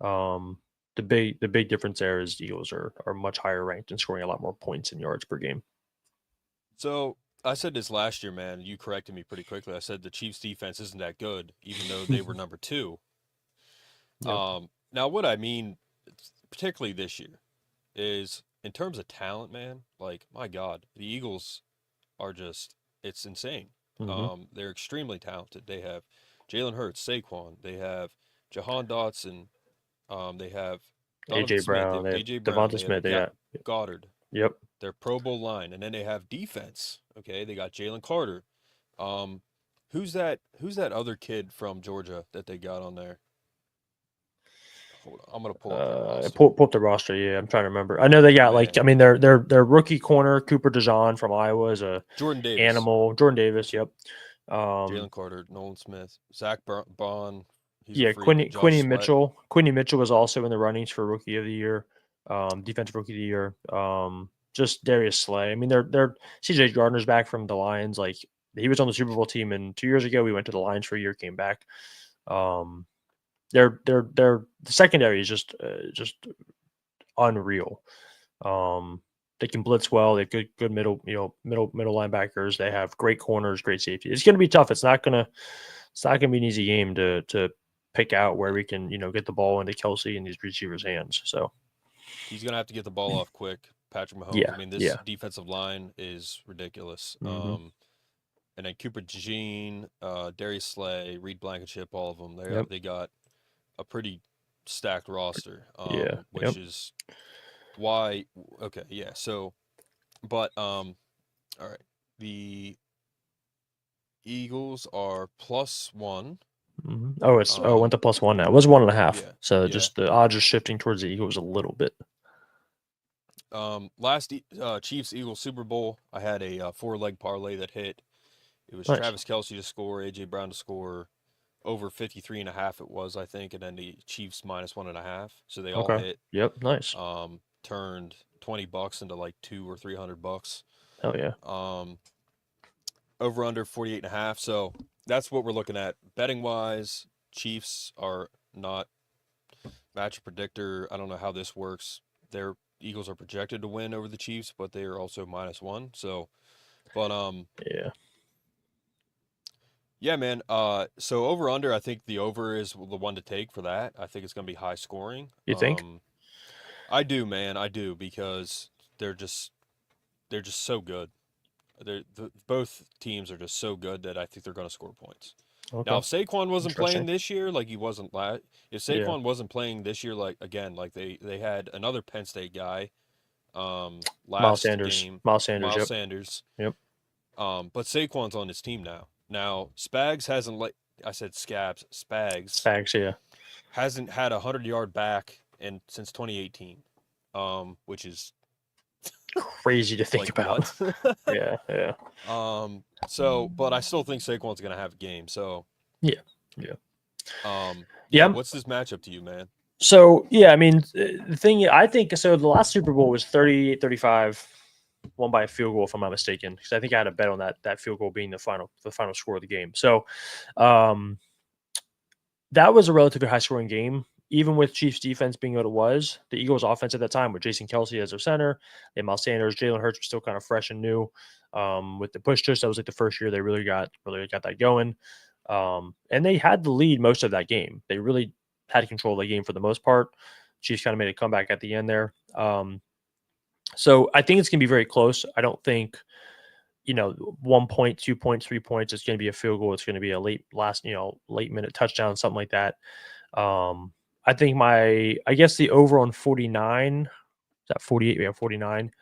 The big difference there is the Eagles are much higher ranked and scoring a lot more points and yards per game. So I said this last year, man. You corrected me pretty quickly. I said the Chiefs' defense isn't that good, even though they were number 2. Yep. Now, what I mean, particularly this year, is in terms of talent, man. Like, my God, the Eagles are it's insane. Mm-hmm. They're extremely talented. They have Jalen Hurts, Saquon. They have Jahan Dotson. They have AJ Brown. They have Devonta Smith. They got Goddard. Yep. Their Pro Bowl line, and then they have defense. Okay, they got Jalen Carter. Who's that other kid from Georgia that they got on there? Hold on, I'm gonna pull up. Pull up the roster. Yeah, I'm trying to remember. I know they got their rookie corner Cooper DeJean from Iowa is a Jordan Davis. Animal. Jordan Davis. Yep. Jalen Carter, Nolan Smith, Zach Bond. Quinny Mitchell. Quinny Mitchell was also in the runnings for Rookie of the Year, Defensive Rookie of the Year. Just Darius Slay. I mean, they're CJ Gardner's back from the Lions. Like, he was on the Super Bowl team, and 2 years ago we went to the Lions for a year, came back. The secondary is just unreal. They can blitz well. They have good middle linebackers. They have great corners, great safety. It's going to be tough. It's not going to be an easy game to pick out where we can, get the ball into Kelsey and these receivers' hands. So he's going to have to get the ball off quick. Patrick Mahomes. Yeah, I mean, this defensive line is ridiculous. Mm-hmm. And then Cooper DeJean, Darius Slay, Reed Blankenship, all of them. They got a pretty stacked roster. Which is why. Okay, yeah. So, but all right. The Eagles are +1. Mm-hmm. Oh, it went to +1 now. It was 1.5. So just the odds are shifting towards the Eagles a little bit. Last Chiefs Eagles Super Bowl, I had a 4-leg parlay that hit. It was nice. Travis Kelce to score, AJ Brown to score, over 53.5 it was, I think, and then the Chiefs -1.5. So they all hit. Yep, nice. Turned $20 into like $200 or $300. Hell yeah. Over under 48.5. So that's what we're looking at betting wise. Chiefs are not match predictor. I don't know how this works. Their Eagles are projected to win over the Chiefs, but they are also -1. So, but yeah, man. So over under, I think the over is the one to take for that. I think it's going to be high scoring. You think? I do, man. I do, because they're just so good. Both teams are just so good that I think they're going to score points. Okay. Now, if Saquon wasn't playing this year, like he wasn't if Saquon wasn't playing this year, like they had another Penn State guy, last game, Miles Sanders. Yep. But Saquon's on his team now. Now Spags hasn't Spags, hasn't had a 100-yard back since 2018, which is crazy to think about. Yeah. So, but I still think Saquon's going to have a game. So, yeah. What's this matchup to you, man? So, I mean, the thing I think, so the last Super Bowl was 38-35, won by a field goal, if I'm not mistaken, because I think I had a bet on that field goal being the final score of the game. So, that was a relatively high scoring game. Even with Chiefs defense being what it was, the Eagles offense at that time with Jason Kelsey as their center, and Miles Sanders, Jalen Hurts was still kind of fresh and new. With the push that was like the first year they really got that going. And they had the lead most of that game. They really had control of the game for the most part. Chiefs kind of made a comeback at the end there. So I think it's going to be very close. I don't think, 1 point, 2 points, 3 points, it's going to be a field goal. It's going to be a late minute touchdown, something like that. I think the over on 49, is that 48? We have 49.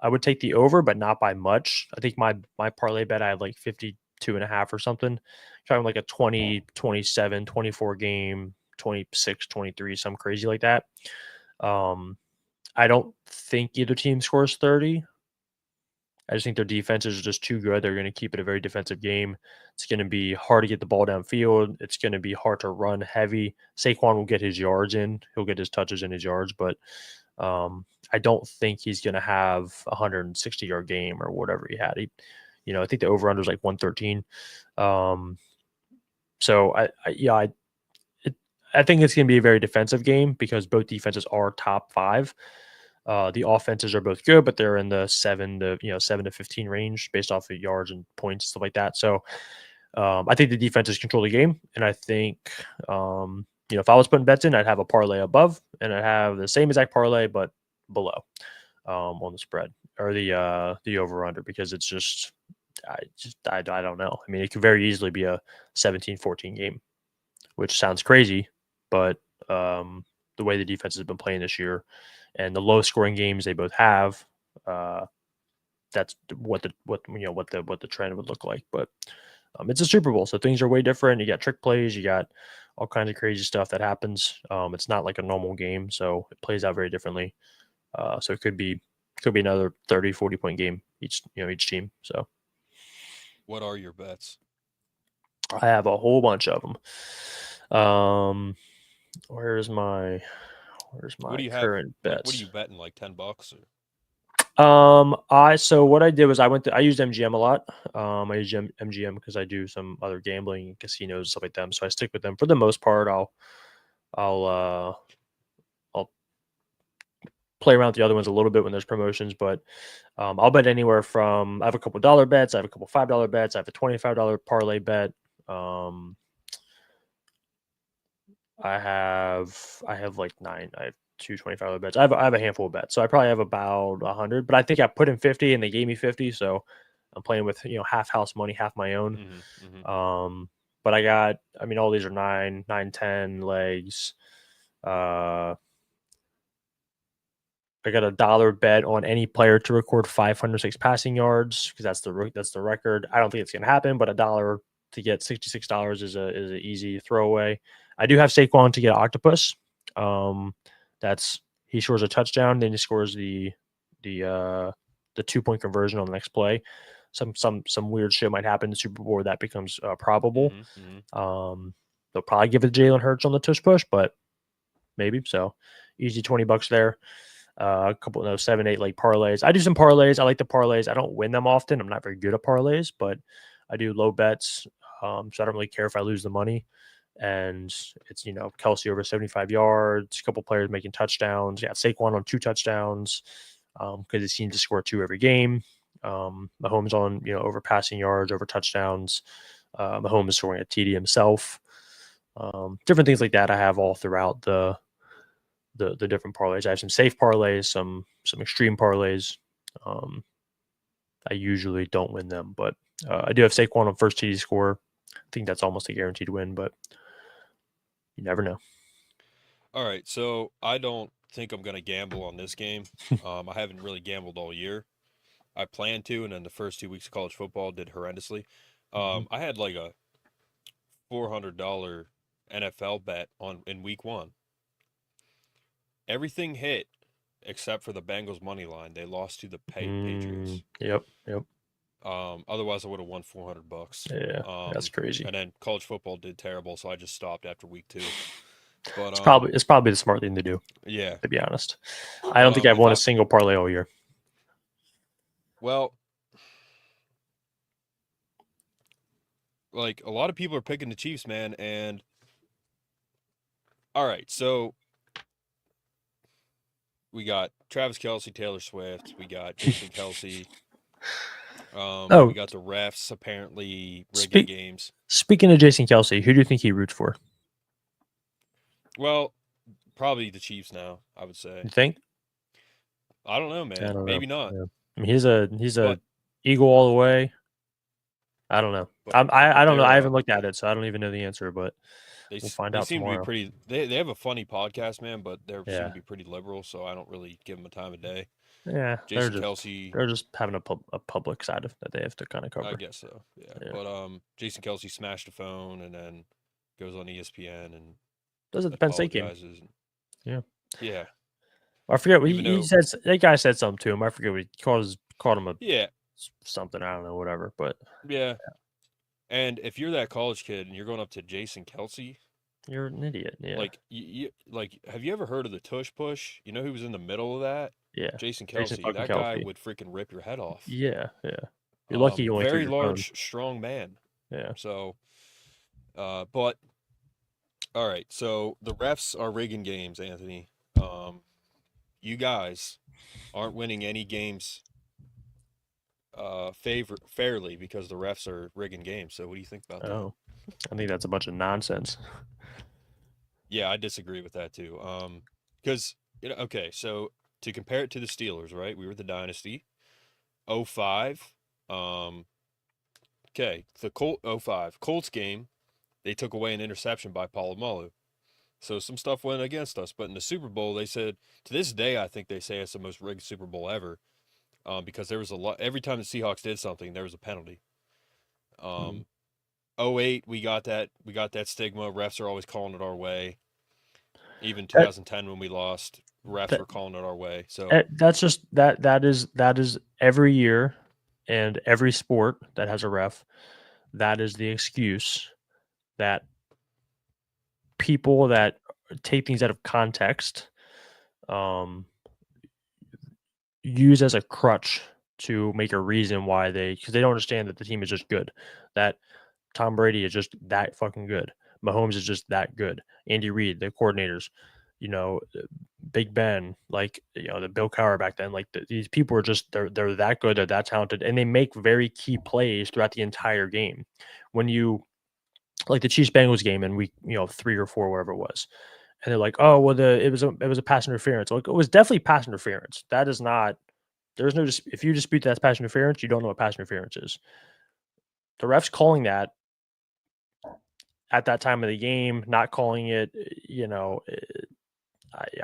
I would take the over, but not by much. I think my parlay bet, I had like 52.5 or something. Talking like a 20, 27, 24 game, 26, 23, something crazy like that. I don't think either team scores 30. I just think their defenses are just too good. They're going to keep it a very defensive game. It's going to be hard to get the ball downfield. It's going to be hard to run heavy. Saquon will get his yards in. He'll get his touches and his yards, but I don't think he's going to have a 160-yard game or whatever he had. I think the over-under is like 113. So I think it's going to be a very defensive game because both defenses are top 5. The offenses are both good, but they're in the 7 to 15 range based off of yards and points, stuff like that. So I think the defenses control the game, and I think if I was putting bets in, I'd have a parlay above, and I'd have the same exact parlay but below on the spread or the over under, because it's just I don't know. I mean, it could very easily be a 17-14 game, which sounds crazy, but the way the defense has been playing this year and the low scoring games they both have, that's what the trend would look like. But it's a Super Bowl, so things are way different. You got trick plays, you got all kinds of crazy stuff that happens. It's not like a normal game, so it plays out very differently. So it could be another 30-40 point game each team. So what are your bets? I have a whole bunch of them. Where's my current bets? What are you betting, like $10 or? So what I did was I used MGM a lot. I use MGM because I do some other gambling, casinos, stuff like that. So I stick with them for the most part. I'll play around with the other ones a little bit when there's promotions, but I'll bet anywhere from, I have a couple dollar bets, I have a couple $5 bets, I have a $25 parlay bet. I have like 9. I have 2 $25 bets. I have a handful of bets, so I probably have about 100. But I think I put in 50, and they gave me 50, so I'm playing with half house money, half my own. But I got, all these are 9, 10 legs. I got a $1 bet on any player to record 506 passing yards because that's the record. I don't think it's gonna happen, but $1 to get $66 is an easy throwaway. I do have Saquon to get octopus. He scores a touchdown, then he scores the 2-point conversion on the next play. Some weird shit might happen in the Super Bowl where that becomes probable. They'll probably give it to Jalen Hurts on the tush push, but maybe. So easy $20 there. A couple of 7-8 leg parlays. I do some parlays. I like the parlays. I don't win them often. I'm not very good at parlays, but I do low bets. So I don't really care if I lose the money. And it's, Kelsey over 75 yards, a couple players making touchdowns. Yeah, Saquon on 2 touchdowns because it seems to score 2 every game. Mahomes on, over passing yards, over touchdowns. Mahomes is scoring a TD himself. Different things like that I have all throughout the different parlays. I have some safe parlays, some extreme parlays. I usually don't win them, but I do have Saquon on first TD score. I think that's almost a guaranteed win, but you never know. All right, so I don't think I'm going to gamble on this game. I haven't really gambled all year. I planned to, and then the first 2 weeks of college football did horrendously. I had like a $400 NFL bet in week 1. Everything hit except for the Bengals money line. They lost to the Patriots. Yep. Otherwise I would have won $400. Yeah, that's crazy. And then college football did terrible, so I just stopped after week 2. But it's probably the smart thing to do. Yeah, to be honest, I don't think I've won a single parlay all year. Well, like a lot of people are picking the Chiefs, man. And all right, so we got Travis Kelce, Taylor Swift. We got Jason Kelce. We got the refs apparently rigging games. Speaking of Jason Kelce, who do you think he roots for? Well, probably the Chiefs now, I would say. You think? I don't know, man. Maybe not. Yeah. He's a Eagle all the way. I don't know. I don't know. I haven't looked at it, so I don't even know the answer. But we'll find they out seem tomorrow. to be pretty. They have a funny podcast, man, but they seem to be pretty liberal, so I don't really give them a time of day. Yeah, Jason Kelce, they're just having a public side of that they have to kind of cover. I guess so. Yeah. But Jason Kelce smashed a phone and then goes on ESPN and does it the Penn State game? Yeah. I forget what he said. That guy said something to him. I forget what he called him something. I don't know, whatever. But yeah. And if you're that college kid and you're going up to Jason Kelce, you're an idiot. Yeah. Like, have you ever heard of the tush push? You know who was in the middle of that? Yeah. Jason Kelce. That guy would freaking rip your head off. Yeah. You're lucky you only very large, strong man. Yeah. So, but all right. So the refs are rigging games, Anthony. You guys aren't winning any games fairly because the refs are rigging games. So what do you think about that? I think that's a bunch of nonsense. Yeah, I disagree with that too. Because okay, so to compare it to the Steelers, right? We were the dynasty. 05. Okay, the 05 Colts game, they took away an interception by Polamalu. So some stuff went against us. But in the Super Bowl, they said, to this day, I think they say it's the most rigged Super Bowl ever. Because there was a lot, every time the Seahawks did something, there was a penalty. 08, we got that stigma. Refs are always calling it our way. Even 2010 when we lost, refs were calling it our way. So that's just that is every year and every sport that has a ref. That is the excuse that people that take things out of context use as a crutch to make a reason why because they don't understand that the team is just good, that Tom Brady is just that fucking good, Mahomes is just that good, Andy Reid, the coordinators, Big Ben, the Bill Cowher back then, these people are just they're that good, they're that talented, and they make very key plays throughout the entire game. When you like the Chiefs Bengals game in week 3 or 4, whatever it was, and they're like, oh well, it was a pass interference. Like, it was definitely pass interference. That is not. There's no. If you dispute that's pass interference, you don't know what pass interference is. The refs calling that at that time of the game, not calling it,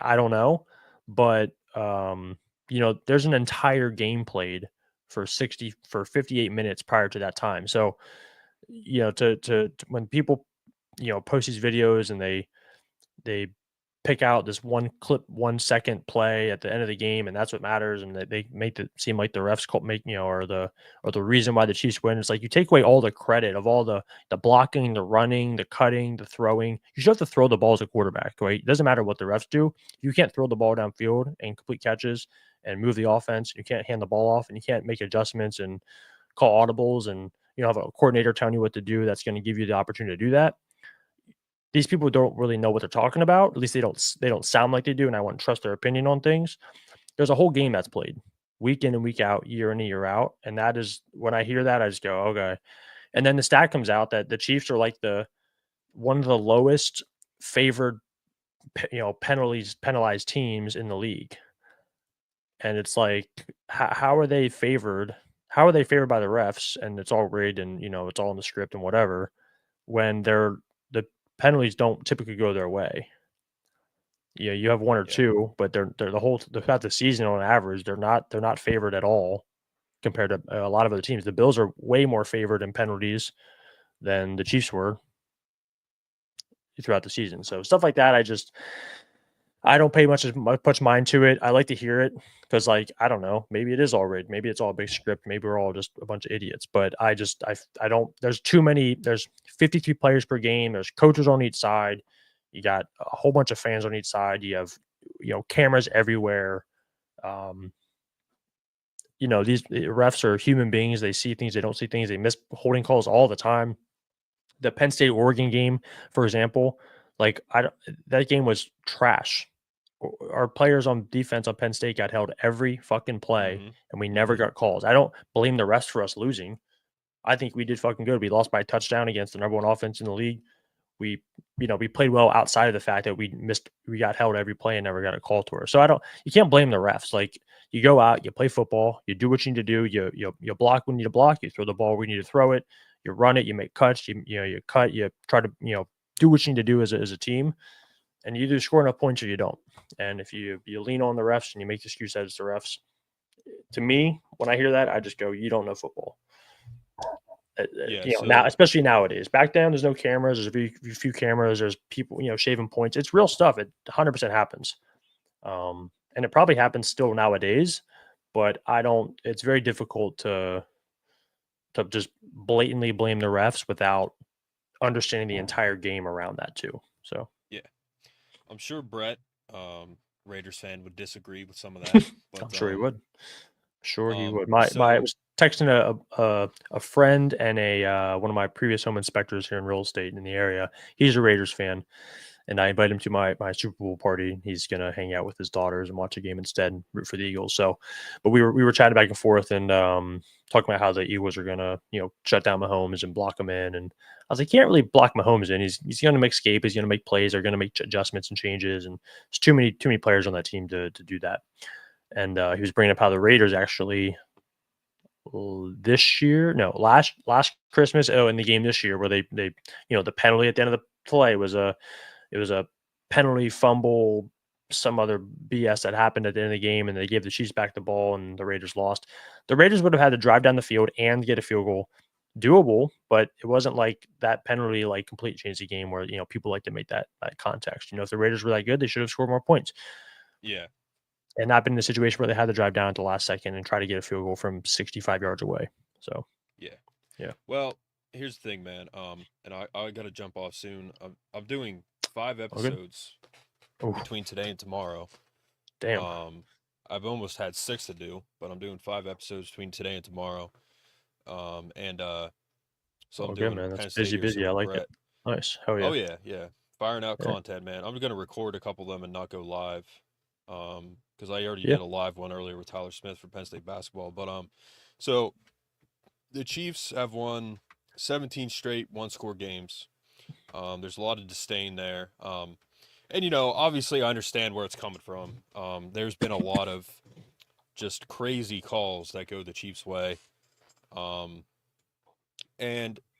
I don't know, but there's an entire game played for 58 minutes prior to that time. So, to when people, post these videos and they pick out this one clip, 1 second play at the end of the game, and that's what matters, and they make it seem like the refs or the reason why the Chiefs win. It's like you take away all the credit of all the blocking, the running, the cutting, the throwing. You should have to throw the ball as a quarterback, right? It doesn't matter what the refs do. You can't throw the ball downfield and complete catches and move the offense. You can't hand the ball off, and you can't make adjustments and call audibles, and have a coordinator telling you what to do that's going to give you the opportunity to do that. These people don't really know what they're talking about. At least they don't sound like they do, and I wouldn't trust their opinion on things. There's a whole game that's played week in and week out, year in and year out, and that is, when I hear that, I just go, okay. And then the stat comes out that the Chiefs are like one of the lowest favored, penalized teams in the league, and it's like, how are they favored? How are they favored by the refs? And it's all rigged, and it's all in the script and whatever, when the penalties don't typically go their way. Yeah, you have one or two, but they're throughout the season on average, they're not favored at all compared to a lot of other teams. The Bills are way more favored in penalties than the Chiefs were throughout the season. So stuff like that, I don't pay much mind to it. I like to hear it because, I don't know, maybe it is all rigged. Maybe it's all a big script. Maybe we're all just a bunch of idiots. But I don't. There's too many. There's 53 players per game. There's coaches on each side. You got a whole bunch of fans on each side. You have cameras everywhere. These refs are human beings. They see things. They don't see things. They miss holding calls all the time. The Penn State Oregon game, for example. That game was trash. Our players on defense on Penn State got held every fucking play, and we never got calls. I don't blame the refs for us losing. I think we did fucking good. We lost by a touchdown against the number one offense in the league. We played well outside of the fact that we got held every play and never got a call to her. So you can't blame the refs. You go out, you play football, you do what you need to do. You block when you need to block. You throw the ball when you need to throw it. You run it. You make cuts. You cut. You try to do what you need to do as a team, and you either score enough points or you don't. And if you lean on the refs and you make the excuse that it's the refs, to me, when I hear that, I just go, you don't know football. Now, especially nowadays. Back then, there's no cameras. There's a few cameras. There's people, shaving points. It's real stuff. It 100% happens. And it probably happens still nowadays, but it's very difficult to just blatantly blame the refs without understanding the entire game around that too. So, yeah, I'm sure Brett, Raiders fan, would disagree with some of that. But, I'm sure he would. Sure, he would. I was texting a friend and one of my previous home inspectors here in real estate in the area. He's a Raiders fan, and I invited him to my Super Bowl party. He's gonna hang out with his daughters and watch a game instead and root for the Eagles. So, but we were chatting back and forth and talking about how the Eagles are gonna shut down Mahomes and block him in. And I was like, you can't really block Mahomes in. He's gonna make escape. He's gonna make plays. They're gonna make adjustments and changes. And there's too many players on that team to do that. And he was bringing up how the Raiders actually last Christmas, in the game this year where they the penalty at the end of the play was a penalty, fumble, some other BS that happened at the end of the game, and they gave the Chiefs back the ball and the Raiders lost. The Raiders would have had to drive down the field and get a field goal. Doable, but it wasn't like that penalty completely changed the game where people like to make that context. If the Raiders were that good, they should have scored more points. Yeah. And not been in a situation where they had to drive down at the last second and try to get a field goal from 65 yards away. So, yeah. Well, here's the thing, man. And I got to jump off soon. I'm doing 5 episodes between today and tomorrow. Damn. I've almost had 6 to do, but I'm doing 5 episodes between today and tomorrow. So I'm doing man. Penn That's State busy. I like Brett. it. Nice. Hell yeah. Oh yeah. Firing out content, man. I'm gonna record a couple of them and not go live. Because I already did a live one earlier with Tyler Smith for Penn State basketball. But so the Chiefs have won 17 straight one-score games. There's a lot of disdain there. And obviously I understand where it's coming from. There's been a lot of just crazy calls that go the Chiefs' way. And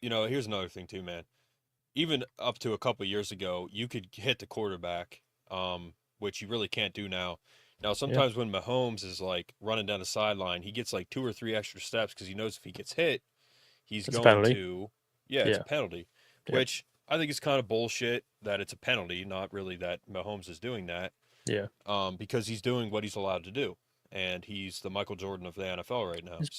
here's another thing too, man. Even up to a couple of years ago, you could hit the quarterback, which you really can't do now. Now, sometimes when Mahomes is running down the sideline, he gets 2 or 3 extra steps because he knows if he gets hit, he's going to. Yeah, it's a penalty, which I think is kind of bullshit that it's a penalty, not really that Mahomes is doing that. Yeah. Because he's doing what he's allowed to do, and he's the Michael Jordan of the NFL right now. He's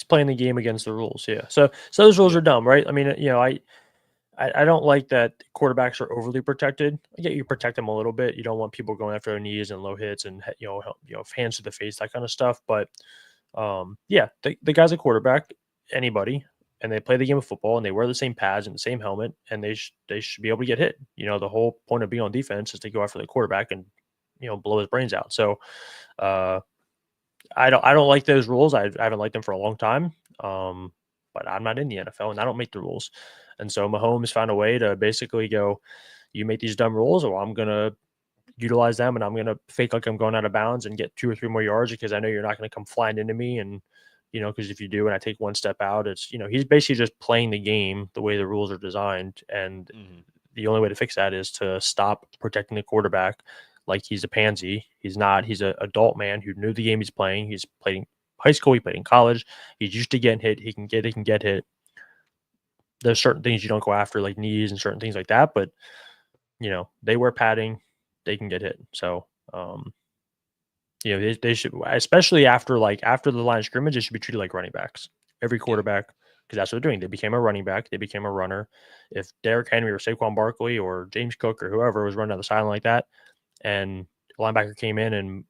playing the game against the rules. Yeah. So those rules are dumb, right? I mean, I don't like that quarterbacks are overly protected. I get you protect them a little bit. You don't want people going after their knees and low hits and hands to the face, that kind of stuff. But the guy's a quarterback, anybody, and they play the game of football and they wear the same pads and the same helmet, and they should be able to get hit. The whole point of being on defense is to go after the quarterback and blow his brains out. So I don't like those rules. I haven't liked them for a long time. But I'm not in the NFL and I don't make the rules. And so Mahomes found a way to basically go, you make these dumb rules, or I'm going to utilize them and I'm going to fake like I'm going out of bounds and get 2 or 3 more yards because I know you're not going to come flying into me. And, because if you do and I take 1 step out, it's, he's basically just playing the game the way the rules are designed. And the only way to fix that is to stop protecting the quarterback like he's a pansy. He's not. He's an adult man who knew the game he's playing. He's played in high school. He played in college. He's used to getting hit. He can get hit. There's certain things you don't go after, like knees and certain things like that. But, they wear padding. They can get hit. So, they should, especially after the line of scrimmage, they should be treated like running backs. Every quarterback, because that's what they're doing. They became a running back. They became a runner. If Derrick Henry or Saquon Barkley or James Cook or whoever was running down the sideline like that, and the linebacker came in and,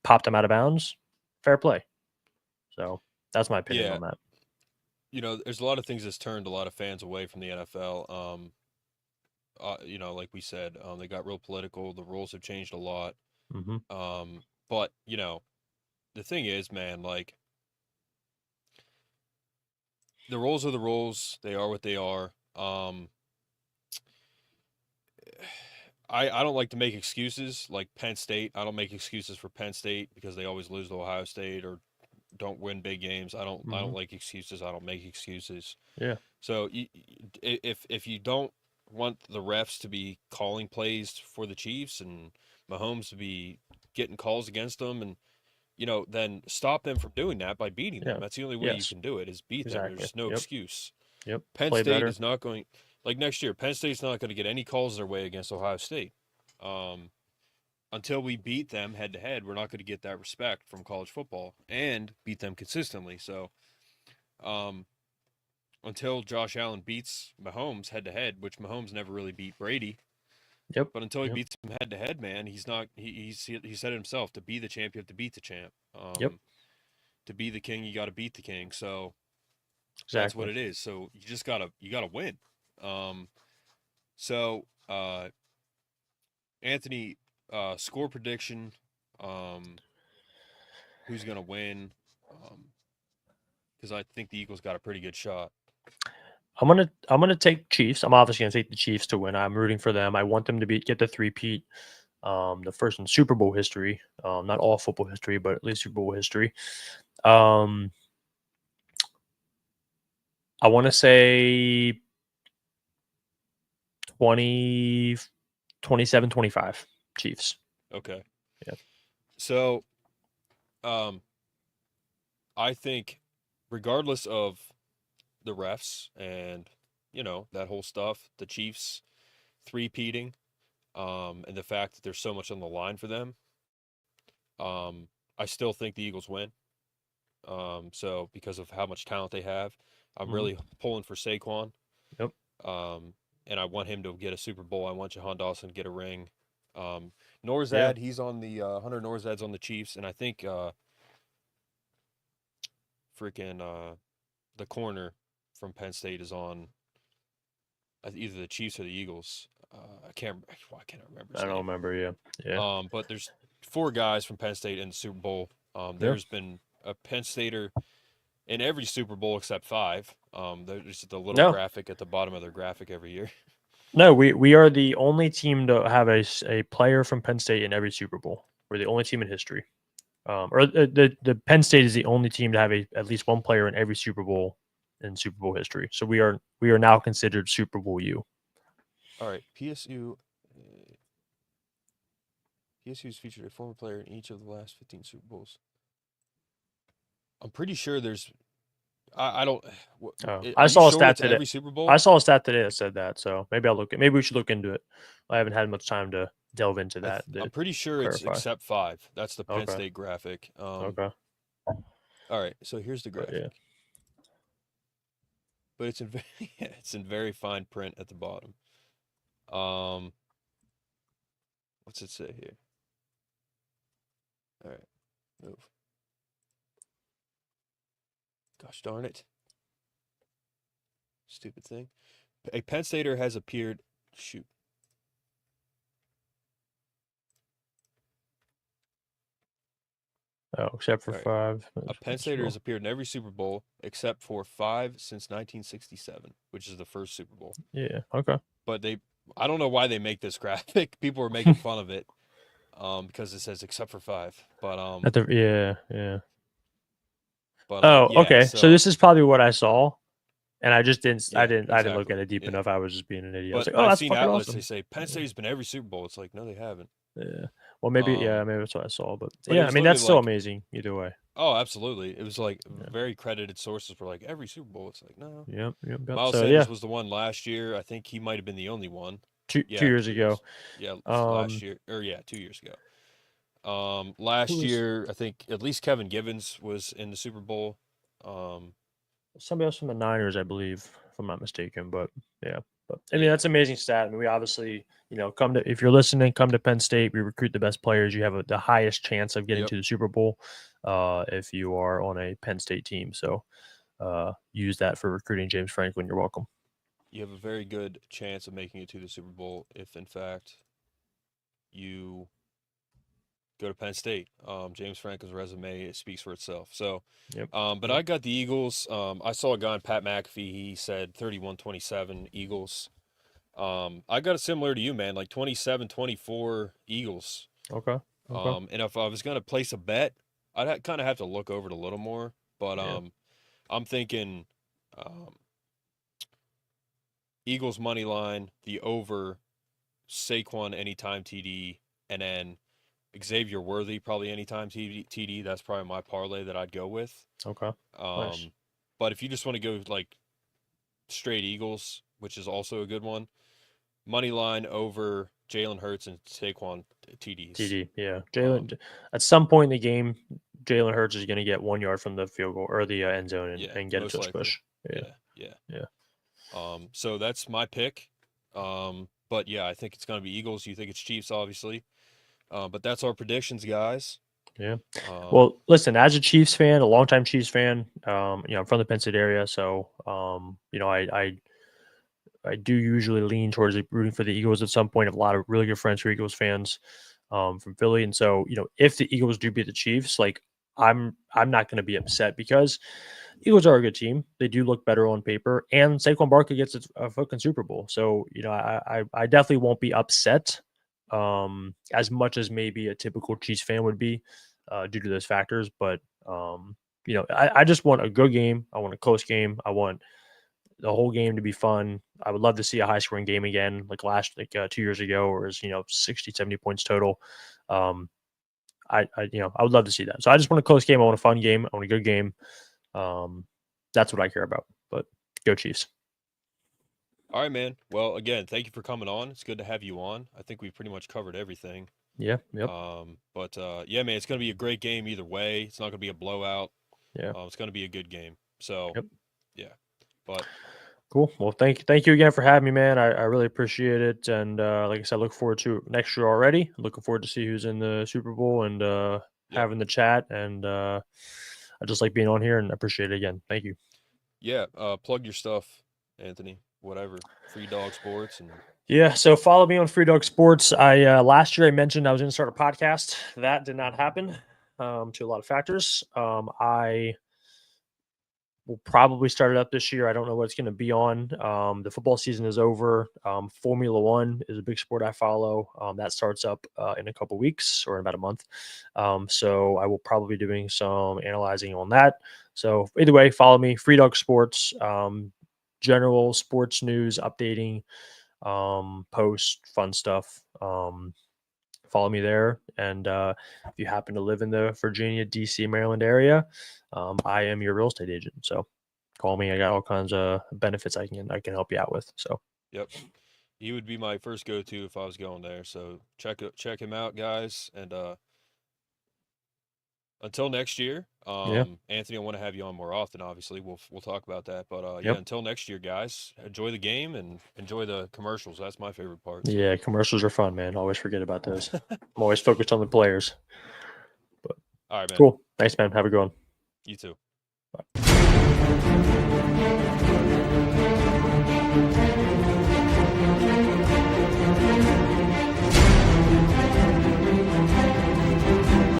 popped him out of bounds, fair play. So that's my opinion on that. There's a lot of things that's turned a lot of fans away from the NFL. Like we said, they got real political. The rules have changed a lot. Mm-hmm. But, the thing is, man, the rules are the rules. They are what they are. I don't like to make excuses like Penn State. I don't make excuses for Penn State because they always lose to Ohio State or don't win big games. I don't like excuses. I don't make excuses. Yeah. So if you don't want the refs to be calling plays for the Chiefs and Mahomes to be getting calls against them, and then stop them from doing that by beating them. That's the only way you can do it, is beat them. There's no excuse. Yep. Penn State is not going, like next year, Penn State's not going to get any calls their way against Ohio State. Until we beat them head-to-head, we're not going to get that respect from college football and beat them consistently. So until Josh Allen beats Mahomes head-to-head, which Mahomes never really beat Brady. Yep. But until he beats him head-to-head, man, he's not. He said it himself. To be the champ, you have to beat the champ. To be the king, you got to beat the king. So that's what it is. So you just gotta win. Anthony, score prediction. Who's gonna win? Because I think the Eagles got a pretty good shot. I'm gonna take Chiefs. I'm obviously gonna take the Chiefs to win. I'm rooting for them. I want them to get the three-peat, the first in Super Bowl history. Not all football history, but at least Super Bowl history. I want to say 27-25 Chiefs. Okay. Yeah. So, I think, regardless of the refs and that whole stuff, the Chiefs three-peating, and the fact that there's so much on the line for them, I still think the Eagles win. So because of how much talent they have, I'm really pulling for Saquon. Yep. And I want him to get a Super Bowl. I want Jahan Dawson to get a ring. Norzad, he's on the Hunter Norzad's on the Chiefs, and I think the corner from Penn State is on either the Chiefs or the Eagles. I can't remember. I don't remember. Yeah. But there's 4 guys from Penn State in the Super Bowl. There's been a Penn Stater in every Super Bowl except 5. There's the little graphic at the bottom of their graphic every year. No, we are the only team to have a player from Penn State in every Super Bowl. We're the only team in history. Or the Penn State is the only team to have at least one player in every Super Bowl in Super Bowl history. So we are now considered Super Bowl U. All right, PSU's featured a former player in each of the last 15 Super Bowls. I'm pretty sure there's. I don't. I saw a stat today. Every Super Bowl? I saw a stat today that said that. So maybe maybe we should look into it. I haven't had much time to delve into that. I'm pretty sure it's except 5. That's the Penn State graphic. Okay. All right, so here's the graphic. But it's in very fine print at the bottom. What's it say here? All right, move. Gosh darn it. Stupid thing. A Penn Stater has appeared. Shoot. Oh, except for 5. A Penn Stater has appeared in every Super Bowl except for 5 since 1967, which is the first Super Bowl. Yeah, okay. But I don't know why they make this graphic. People are making fun of it because it says except for 5. But yeah. But, okay. So this is probably what I saw, and I just didn't. Yeah, I didn't look at it deep enough. I was just being an idiot. I was like, oh, that's seen fucking outlets awesome. They say Penn State's been every Super Bowl. It's like, no, they haven't. Yeah. Well, maybe maybe that's what I saw, but But yeah, I mean that's still amazing either way. Oh, absolutely. It was like very credited sources were like every Super Bowl. It's like, no. Yep. Miles Sanders was the one last year. I think he might have been the only one. 2 years ago. Yeah, last year 2 years ago. Last year, I think at least Kevin Givens was in the Super Bowl. Somebody else from the Niners, I believe, if I'm not mistaken. But yeah, I mean that's an amazing stat. I mean, we obviously, if you're listening, come to Penn State. We recruit the best players. You have the highest chance of getting to the Super Bowl if you are on a Penn State team. So use that for recruiting James Franklin. You're welcome. You have a very good chance of making it to the Super Bowl if, in fact, you go to Penn State. James Franklin's resume speaks for itself. So, but I got the Eagles. I saw a guy on Pat McAfee. He said 31-27 Eagles. I got it similar to you, man, like 27-24 Eagles. Okay. And if I was going to place a bet, I'd kind of have to look over it a little more. But I'm thinking Eagles money line, the over, Saquon anytime TD, and then Xavier Worthy probably anytime TD. That's probably my parlay that I'd go with. Okay. Nice. But if you just want to go like straight Eagles, which is also a good one, money line over Jalen Hurts and Saquon TDs. TD, yeah. Jalen, at some point in the game, Jalen Hurts is going to get 1 yard from the field goal or the end zone and get a touch push. Yeah. So that's my pick. But yeah, I think it's going to be Eagles. You think it's Chiefs, obviously. But that's our predictions, guys. Yeah. Well, listen, as a Chiefs fan, a longtime Chiefs fan, I'm from the Penn State area, so I do usually lean towards rooting for the Eagles at some point. I have a lot of really good friends who are Eagles fans from Philly, and so if the Eagles do beat the Chiefs, like I'm not going to be upset because Eagles are a good team. They do look better on paper, and Saquon Barkley gets a fucking Super Bowl, so I definitely won't be upset as much as maybe a typical Chiefs fan would be due to those factors. But I just want a good game. I want a close game. I want the whole game to be fun. I would love to see a high scoring game again, like 2 years ago, where it was 60, 70 points total. I would love to see that. So I just want a close game. I want a fun game. I want a good game. That's what I care about. But go Chiefs. All right, man. Well, again, thank you for coming on. It's good to have you on. I think we've pretty much covered everything. Yeah. Yep. But yeah, man, it's going to be a great game either way. It's not going to be a blowout. Yeah. It's going to be a good game. So, yeah. But cool. Well, thank you again for having me, man. I really appreciate it. And like I said, look forward to next year already. Looking forward to see who's in the Super Bowl and having the chat. And I just like being on here and appreciate it again. Thank you. Yeah. Plug your stuff, Anthony. Whatever. Free Dog Sports and yeah. So follow me on Free Dog Sports. I last year I mentioned I was going to start a podcast. That did not happen to a lot of factors. I will probably start it up this year. I don't know what it's going to be on. The football season is over. Formula One is a big sport I follow. That starts up in a couple weeks or in about a month. So I will probably be doing some analyzing on that. So either way, follow me, Free Dog Sports, general sports news, updating, post, fun stuff. Follow me there. And if you happen to live in the Virginia, DC, Maryland area, I am your real estate agent. So call me. I got all kinds of benefits I can help you out with. So yep. He would be my first go-to if I was going there. So check him out, guys. And until next year, Anthony, I want to have you on more often. Obviously, we'll talk about that. But yeah, until next year, guys, enjoy the game and enjoy the commercials. That's my favorite part. So. Yeah, commercials are fun, man. Always forget about those. I'm always focused on the players. But all right, man. Cool. Thanks, man. Have a good one. You too. Bye.